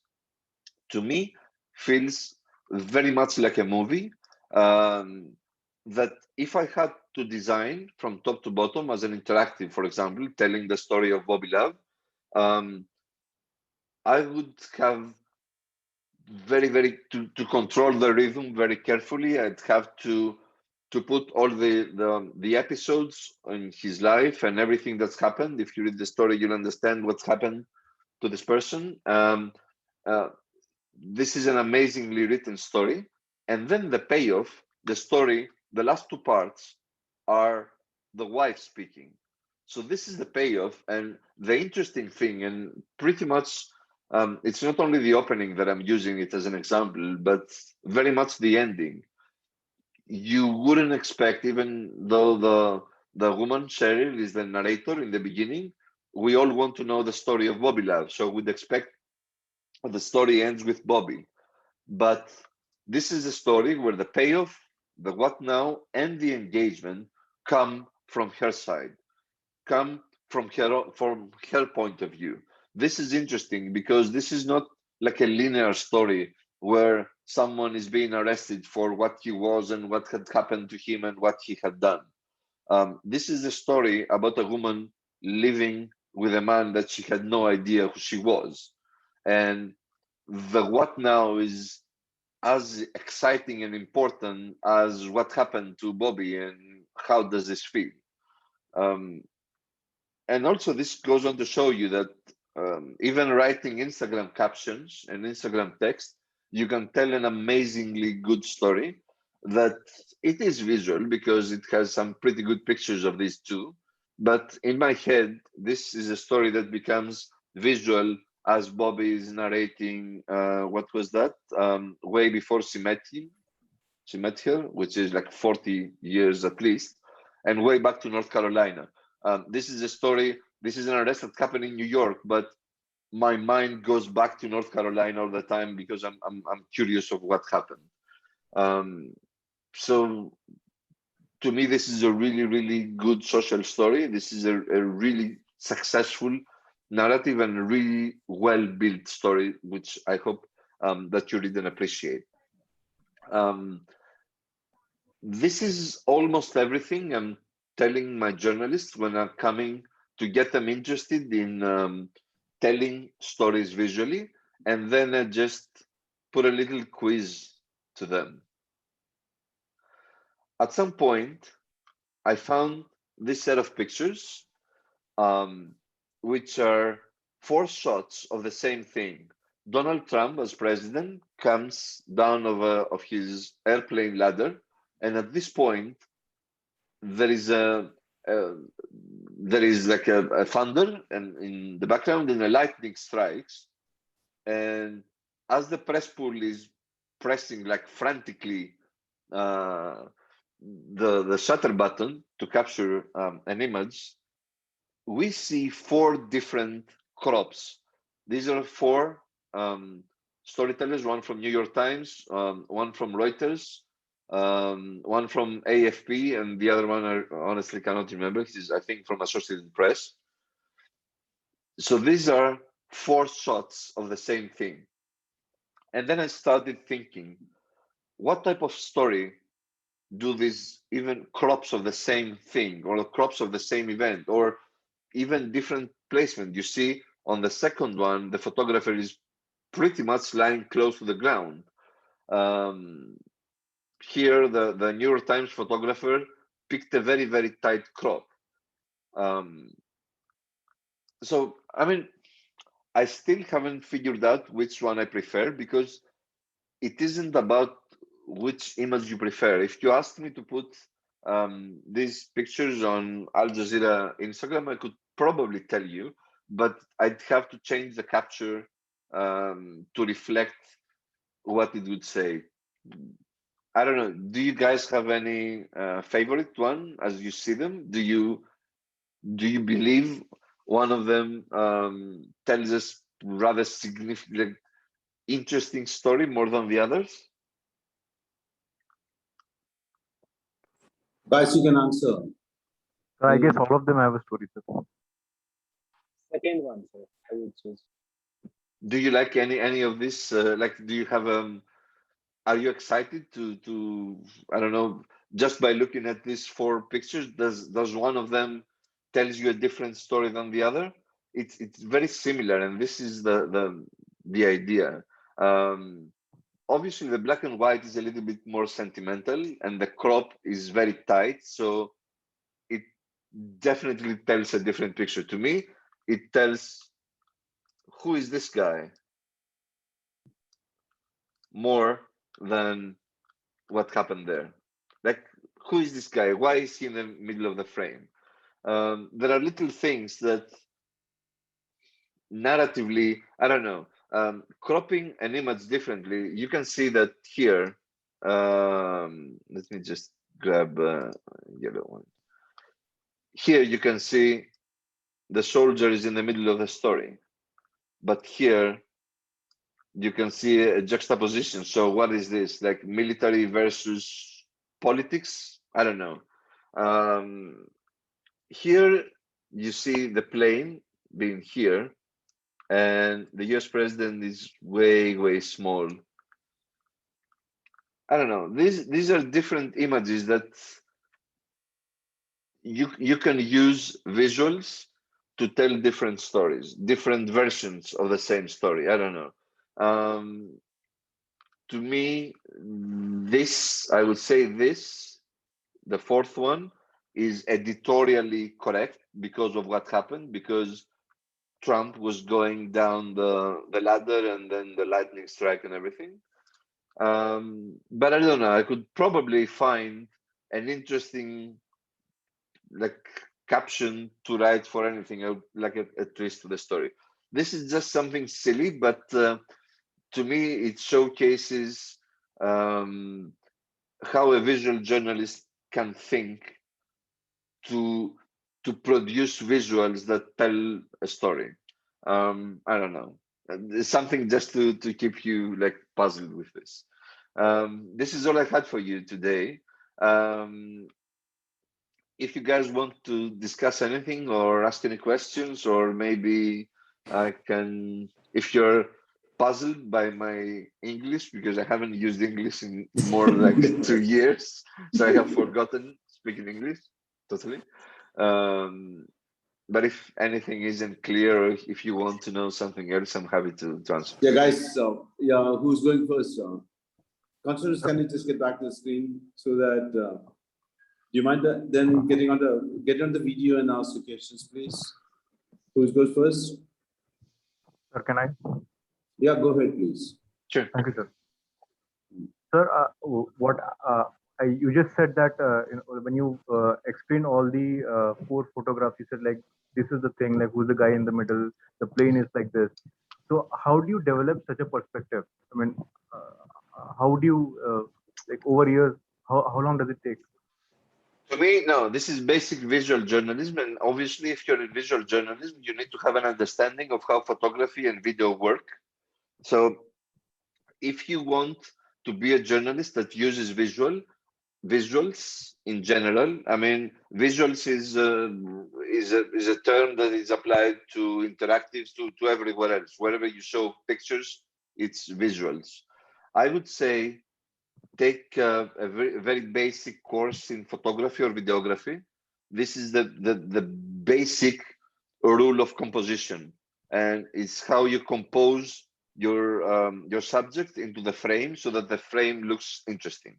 To me, feels very much like a movie. That if I had to design from top to bottom as an interactive, for example, telling the story of Bobby Love, um, I would have very to control the rhythm very carefully. I'd have to put all the episodes in his life and everything that's happened. If you read the story, you'll understand what's happened to this person. Uh, this is an amazingly written story, and then the payoff, the story, the last two parts are the wife speaking. So this is the payoff, and the interesting thing, and pretty much it's not only the opening that I'm using it as an example, but very much the ending. You wouldn't expect, even though the woman Cheryl is the narrator in the beginning, we all want to know the story of Bobby Love, so we'd expect the story ends with Bobby. But this is a story where the payoff, the what now, and the engagement come from her side, come from her point of view. This is interesting because this is not like a linear story where someone is being arrested for what he was and what had happened to him and what he had done. This is a story about a woman living with a man that she had no idea who she was. And the what now is as exciting and important as what happened to Bobby and how does this feel. Um, and also, this goes on to show you that even writing Instagram captions and Instagram text, you can tell an amazingly good story that it is visual because it has some pretty good pictures of these two. But in my head, this is a story that becomes visual as Bobby is narrating what was that? Way before she met him, she met her, which is like 40 years at least, and way back to North Carolina. This is a story, this is an arrest that happened in New York, but my mind goes back to North Carolina all the time because I'm curious of what happened. Um, so to me, this is a really good social story. This is a really successful narrative and a really well built story, which I hope that you read and appreciate. Um, this is almost everything I'm telling my journalists when I'm coming to get them interested in telling stories visually, and then I just put a little quiz to them. At some point, I found this set of pictures, um, which are four shots of the same thing. Donald Trump, as president, comes down of his airplane ladder, and at this point, there is a there is like a thunder, and in the background, and a lightning strikes, and as the press pool is pressing like frantically uh, the shutter button to capture an image, we see four different crops. These are four storytellers, one from New York Times, one from Reuters, one from AFP, and the other one I honestly cannot remember. This is, I think, from Associated Press. So these are four shots of the same thing. And then I started thinking, what type of story do these even crops of the same thing or crops of the same event or even different placement? You see, on the second one, the photographer is pretty much lying close to the ground. Here, the New York Times photographer picked a very tight crop. So, I mean, I still haven't figured out which one I prefer because it isn't about which image you prefer. If you asked me to put these pictures on Al Jazeera Instagram, I could probably tell you, but I'd have to change the capture to reflect what it would say. I don't know. Do you guys have any favorite one as you see them? Do you believe one of them tells us rather significant, interesting story more than the others? Guys, you can answer. So I guess all of them have a story, sir. Second one, sir. I would choose. Do you like any of this? Like, do you have are you excited to I don't know, just by looking at these four pictures, does one of them tells you a different story than the other? It's very similar, and this is the idea. Obviously, the black and white is a little bit more sentimental, and the crop is very tight, so it definitely tells a different picture. To me, it tells who is this guy more than what happened there. Like, who is this guy? Why is he in the middle of the frame? There are little things that narratively, I don't know, cropping an image differently. You can see that here. Let me just grab a yellow one. Here you can see the soldier is in the middle of the story, but here you can see a juxtaposition. So what is this? Like military versus politics? I don't know. Here you see the plane being here, and the US president is way small. I don't know. These are different images that you can use visuals to tell different stories, different versions of the same story. I don't know. To me, this, I would say this, the fourth one, is editorially correct because of what happened, because Trump was going down the ladder and then the lightning strike and everything. But I don't know, I could probably find an interesting like caption to write for anything, like a twist to the story. This is just something silly, but to me, it showcases how a visual journalist can think to produce visuals that tell a story. I don't know. It's something just to keep you like puzzled with this. This is all I had for you today. If you guys want to discuss anything or ask any questions, or maybe I can, if you're puzzled by my English, because I haven't used English in more like 2 years, so I have forgotten speaking English totally. But if anything isn't clear, or if you want to know something else, I'm happy to answer. Yeah, guys. Yeah, who's going first? Constantine, can you just get back to the screen so that do you mind then get on the video and ask the questions, please? Who goes first? Sir, can I? Yeah, go ahead, please. Sure. Thank you, sir. Sir, you just said that when you explain all the four photographs, you said like this is the thing, like who's the guy in the middle, the plane is like this. So how do you develop such a perspective? I mean, how do you like over years? How long does it take? To me, no, this is basic visual journalism. And obviously, if you're in visual journalism, you need to have an understanding of how photography and video work. So if you want to be a journalist that uses visuals in general, I mean, visuals is a term that is applied to interactives, to everywhere else. Wherever you show pictures, it's visuals. I would say take a very basic course in photography or videography. This is the basic rule of composition, and it's how you compose your subject into the frame so that the frame looks interesting.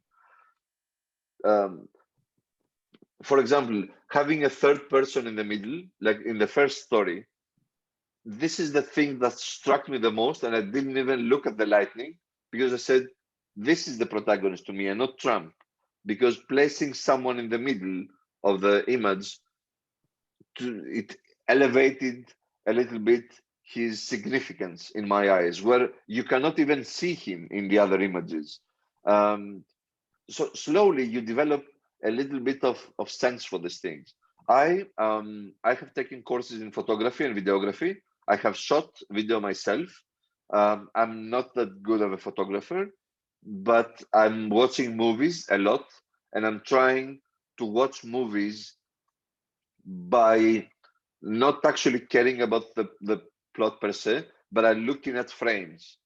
For example, having a third person in the middle, like in the first story, this is the thing that struck me the most, and I didn't even look at the lightning because I said, this is the protagonist to me and not Trump, because placing someone in the middle of the image, it elevated a little bit his significance in my eyes, where you cannot even see him in the other images. So slowly you develop a little bit of sense for these things. I have taken courses in photography and videography. I have shot video myself. I'm not that good of a photographer, but I'm watching movies a lot, and I'm trying to watch movies by not actually caring about the plot per se, but I'm looking at frames.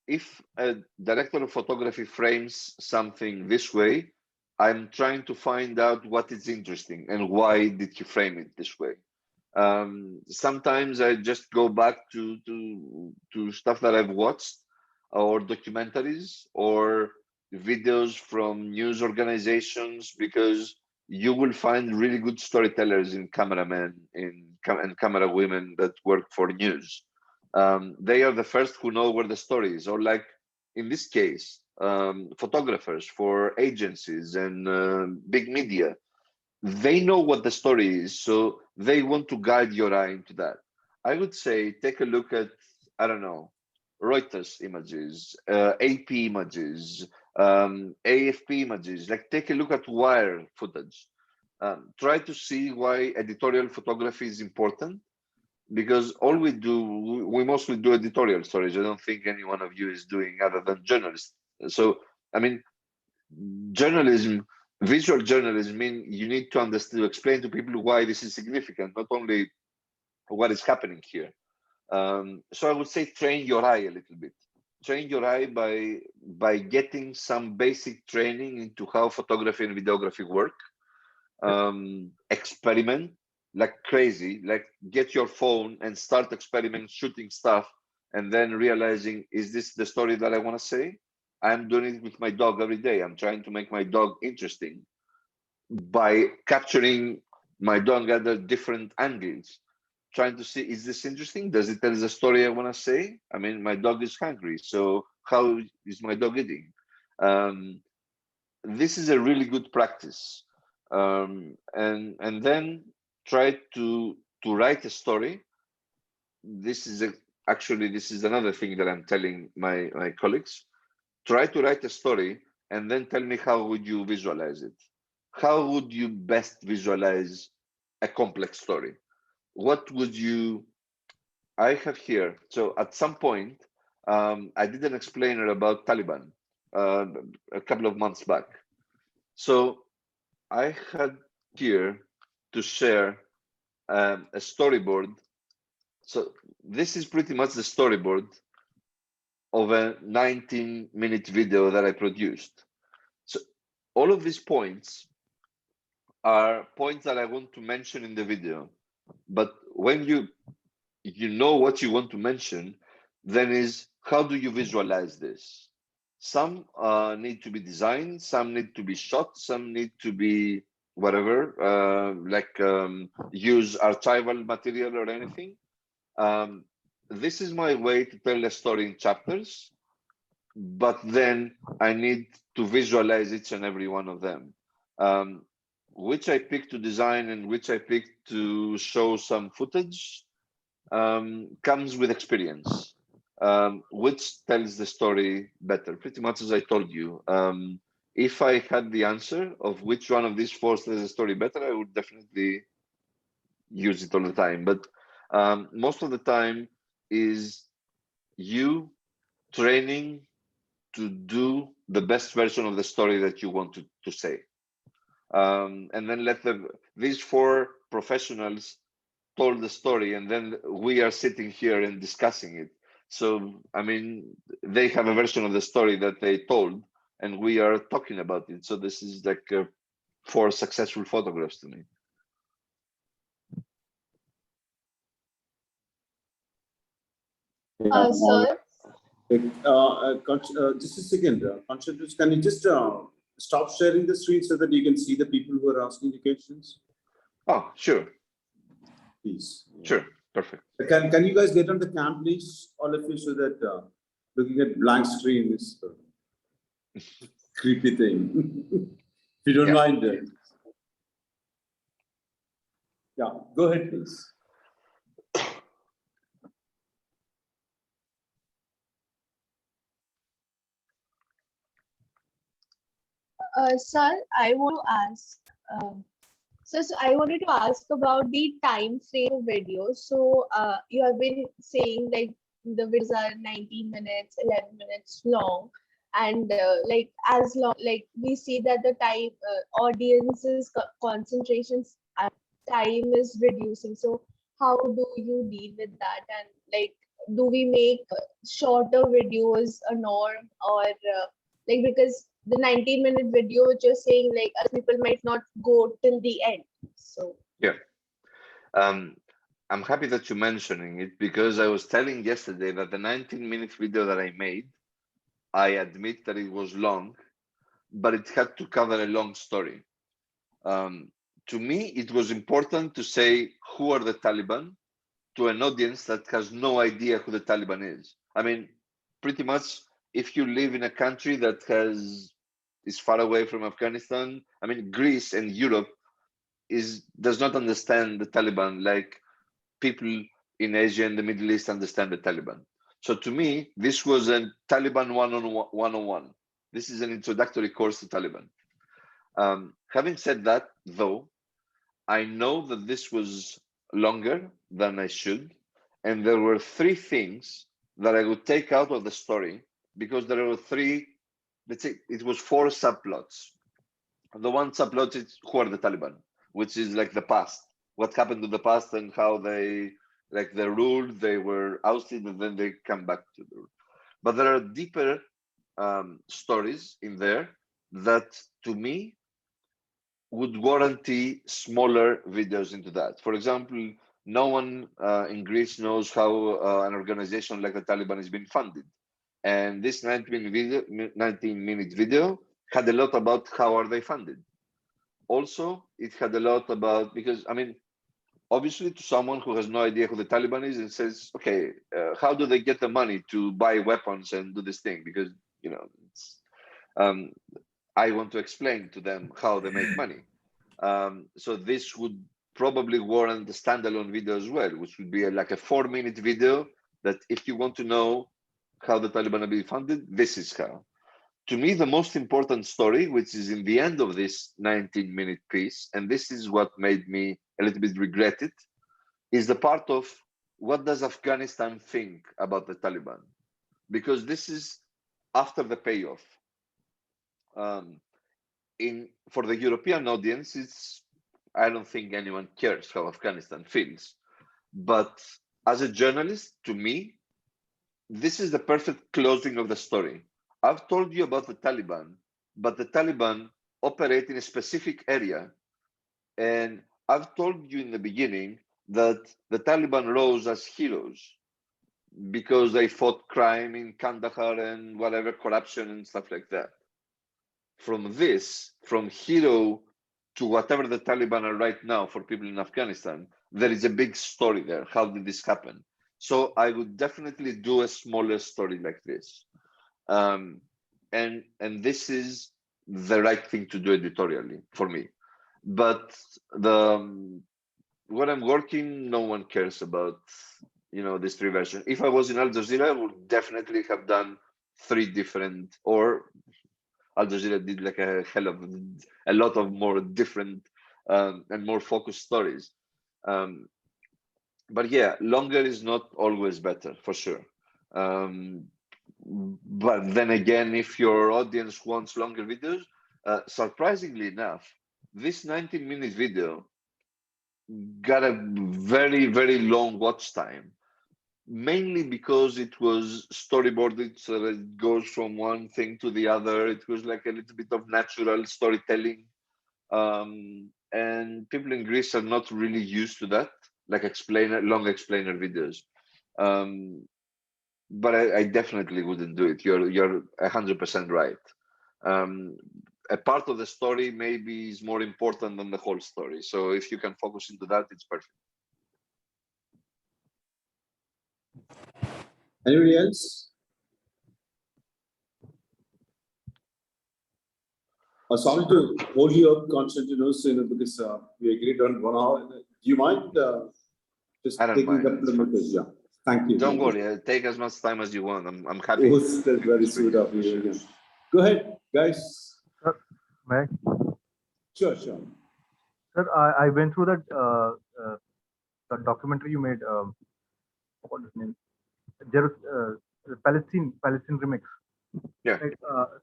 If a director of photography frames something this way, I'm trying to find out what is interesting and why did he frame it this way. Sometimes I just go back to stuff that I've watched, or documentaries, or videos from news organizations, because you will find really good storytellers in cameramen and camera women that work for news. They are the first who know where the story is, or like in this case, photographers for agencies and big media. They know what the story is, so they want to guide your eye into that. I would say take a look at, I don't know, Reuters images, AP images, AFP images. Like take a look at wire footage. Try to see why editorial photography is important, because all we do, we mostly do editorial stories. I don't think any one of you is doing other than journalists. So, I mean, journalism, visual journalism, mean you need to understand, to explain to people why this is significant, not only what is happening here. So I would say train your eye a little bit. Train your eye by getting some basic training into how photography and videography work. Experiment like crazy, like get your phone and start experiment shooting stuff, and then realizing, is this the story that I want to say? I'm doing it with my dog every day. I'm trying to make my dog interesting by capturing my dog at the different angles, trying to see, is this interesting? Does it tell the story I want to say? I mean, my dog is hungry, so how is my dog eating? This is a really good practice. And then try to write a story. This is actually, this is another thing that I'm telling my colleagues. Try to write a story and then tell me, how would you visualize it? How would you best visualize a complex story? What would you, I have here, so at some point, I did an explainer about Taliban a couple of months back. So I had here to share a storyboard. So this is pretty much the storyboard of a 19-minute video that I produced. So all of these points are points that I want to mention in the video. But when you know what you want to mention, then is, how do you visualize this? Some need to be designed, some need to be shot, some need to be whatever, use archival material or anything. This is my way to tell a story in chapters, but then I need to visualize each and every one of them. Which I picked to design and which I picked to show some footage comes with experience, which tells the story better, pretty much as I told you. If I had the answer of which one of these four tells the story better, I would definitely use it all the time. But most of the time is you training to do the best version of the story that you want to say. And then let these four professionals told the story, and then we are sitting here and discussing it. So, I mean, they have a version of the story that they told, and we are talking about it. So this is like 4 successful photographs to me. Sir, Just a second, Konstantinos, can you just stop sharing the screen so that you can see the people who are asking the questions? Oh, sure. Please. Sure. Perfect. Can you guys get on the cam, please, all of you, so that looking at blank screen is a creepy thing. If you don't mind. Yeah, go ahead, please. sir, I want to ask. So I wanted to ask about the time frame of videos. So you have been saying like the videos are 19 minutes, 11 minutes long, and like as long like we see that the time audience's concentrations time is reducing. So how do you deal with that? And like, do we make shorter videos a norm, or like, because the 19-minute video which you're saying, like other people might not go till the end. So Yeah. Um, I'm happy that you're mentioning it because I was telling yesterday that the 19-minute video that I made, I admit that it was long, but it had to cover a long story. To me, it was important to say who are the Taliban to an audience that has no idea who the Taliban is. I mean, pretty much, if you live in a country that is far away from Afghanistan, I mean, Greece and Europe does not understand the Taliban like people in Asia and the Middle East understand the Taliban. So to me, this was a Taliban 101. This is an introductory course to Taliban. Having said that, though, I know that this was longer than I should, and there were three things that I would take out of the story because there were three, let's say it was four subplots. The one subplot is who are the Taliban, which is like the past, what happened to the past and how they ruled, they were ousted, and then they come back to the rule. But there are deeper stories in there that, to me, would warranty smaller videos into that. For example, no one in Greece knows how an organization like the Taliban is being funded. And this 19-minute video had a lot about how are they funded. Also, it had a lot about, because, I mean, obviously to someone who has no idea who the Taliban is and says, okay, how do they get the money to buy weapons and do this thing? Because, you know, I want to explain to them how they make money. So this would probably warrant a standalone video as well, which would be like a 4-minute video that if you want to know how the Taliban are being funded, this is how. To me, the most important story, which is in the end of this 19-minute piece, and this is what made me a little bit regret it, is the part of what does Afghanistan think about the Taliban? Because this is after the payoff. For the European audience, I don't think anyone cares how Afghanistan feels. But as a journalist, to me, this is the perfect closing of the story. I've told you about the Taliban, but the Taliban operate in a specific area. And I've told you in the beginning that the Taliban rose as heroes because they fought crime in Kandahar and whatever, corruption and stuff like that. From hero to whatever the Taliban are right now for people in Afghanistan, there is a big story there. How did this happen? So I would definitely do a smaller story like this. And this is the right thing to do editorially for me. But when I'm working, no one cares about, this three version. If I was in Al Jazeera, I would definitely have done 3 different, or Al Jazeera did like a lot of more different and more focused stories. But yeah, longer is not always better, for sure. But then again, if your audience wants longer videos, surprisingly enough, this 19-minute video got a very, very long watch time, mainly because it was storyboarded, so that it goes from one thing to the other. It was like a little bit of natural storytelling. And people in Greece are not really used to that, like long explainer videos. But I definitely wouldn't do it. You're 100% right. A part of the story maybe is more important than the whole story. So if you can focus into that, it's perfect. Anybody else? Sorry to hold you up, Konstantinos, because we agreed on 1 hour. Do you mind just I don't taking mind. a couple of minutes? Yeah. Thank you. Don't worry. Take as much time as you want. I'm happy. Oh, that's very sweet of you again. Go ahead, guys. Sir, may I? Sure. Sir, I went through that documentary you made. What is his name? Palestine remix. Yeah. Right.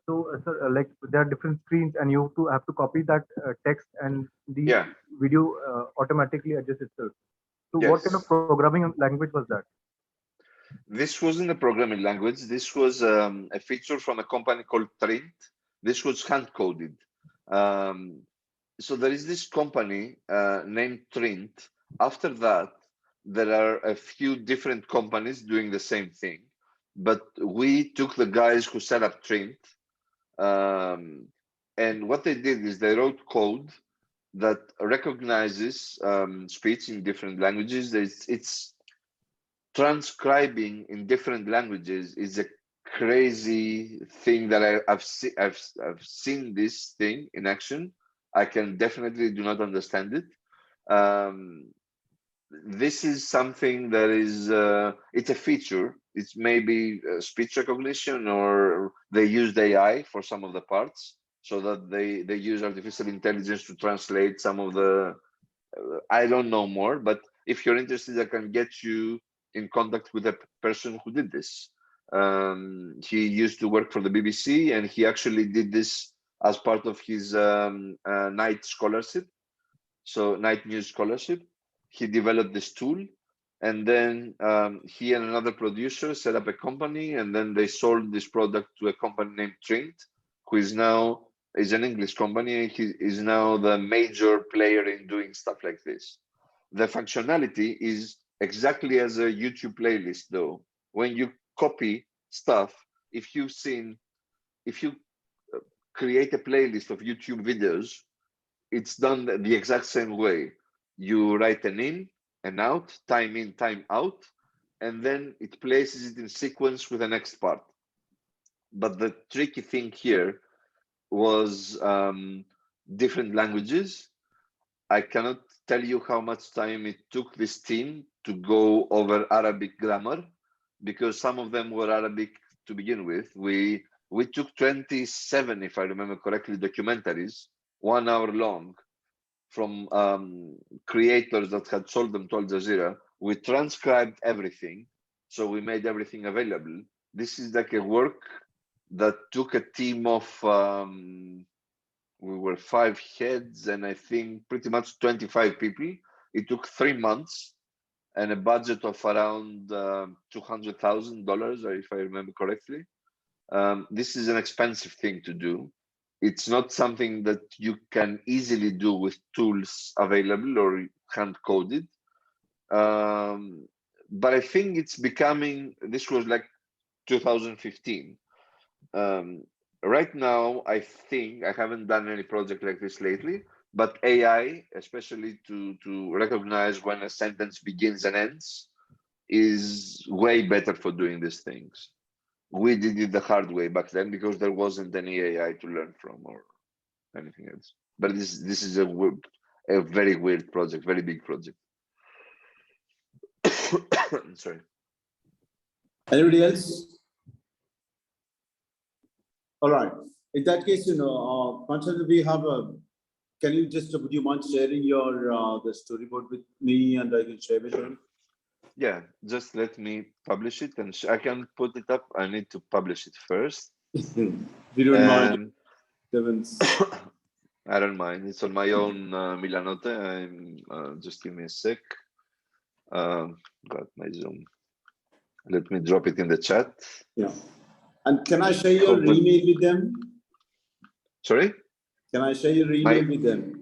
Sir, like there are different screens, and you have to copy that text, and the Yeah. video automatically adjusts itself. So, what kind of Yes. programming language was that? This wasn't a programming language. This was a feature from a company called Trint. This was hand coded. So there is this company named Trint. After that, there are a few different companies doing the same thing. But we took the guys who set up Trint, and what they did is they wrote code that recognizes speech in different languages. It's transcribing in different languages is a crazy thing that I've seen this thing in action. I can definitely do not understand it. This is something that is it's a feature. It's maybe speech recognition, or they used AI for some of the parts, so that they use artificial intelligence to translate some of the I don't know more, but if you're interested, I can get you in contact with a person who did this. He used to work for the BBC, and he actually did this as part of his night scholarship. So night news scholarship. He developed this tool, and then he and another producer set up a company, and then they sold this product to a company named Trint, who is an English company. He is now the major player in doing stuff like this. The functionality is exactly as a YouTube playlist, though. When you copy stuff, if you create a playlist of YouTube videos, it's done the exact same way. You write an in, an out, time in, time out, and then it places it in sequence with the next part. But the tricky thing here was different languages. I cannot tell you how much time it took this team to go over Arabic grammar, because some of them were Arabic to begin with. We took 27, if I remember correctly, documentaries, 1 hour long, from creators that had sold them to Al Jazeera. We transcribed everything, so we made everything available. This is like a work that took a team of we were 5 heads, and I think pretty much 25 people. It took 3 months and a budget of around $200,000, if I remember correctly. This is an expensive thing to do. It's not something that you can easily do with tools available or hand coded. But I think it's becoming, this was like 2015. Right now, I think I haven't done any project like this lately, but AI, especially to recognize when a sentence begins and ends, is way better for doing these things. We did it the hard way back then because there wasn't any AI to learn from or anything else. But this is a very weird project, very big project. Sorry. Anybody else? All right. In that case, Konstantinos, we have a. Can you just would you mind sharing your the storyboard with me, and I can share with him? Yeah, just let me publish it, and I can put it up. I need to publish it first. If you don't mind, Devins. I don't mind. It's on my own Milanote. Just give me a sec. Got my Zoom. Let me drop it in the chat. Yeah. And can I share your email with them? Sorry? Can I share your email with them?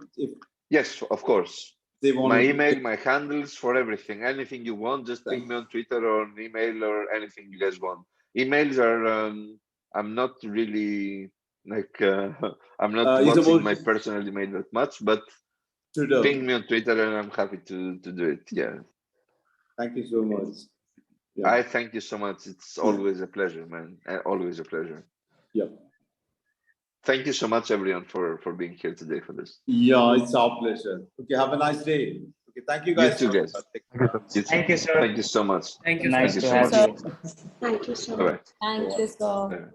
Yes, of course. They want my email, my handles for everything. Anything you want, just ping me on Twitter or on email or anything you guys want. Emails are, I'm not really like, I'm not watching my personal email that much, but ping me on Twitter and I'm happy to do it. Yeah. Thank you so much. Yeah. I thank you so much. It's always a pleasure, man. Always a pleasure. Yeah. Thank you so much, everyone, for being here today for this. Yeah, it's our pleasure. Okay, have a nice day. Okay, thank you guys. You too, guys. Thank you, sir. Thank you so much. Thank you. Nice Thank to you have so much. you. Thank you so Bye-bye. much. Thank you, sir. Bye.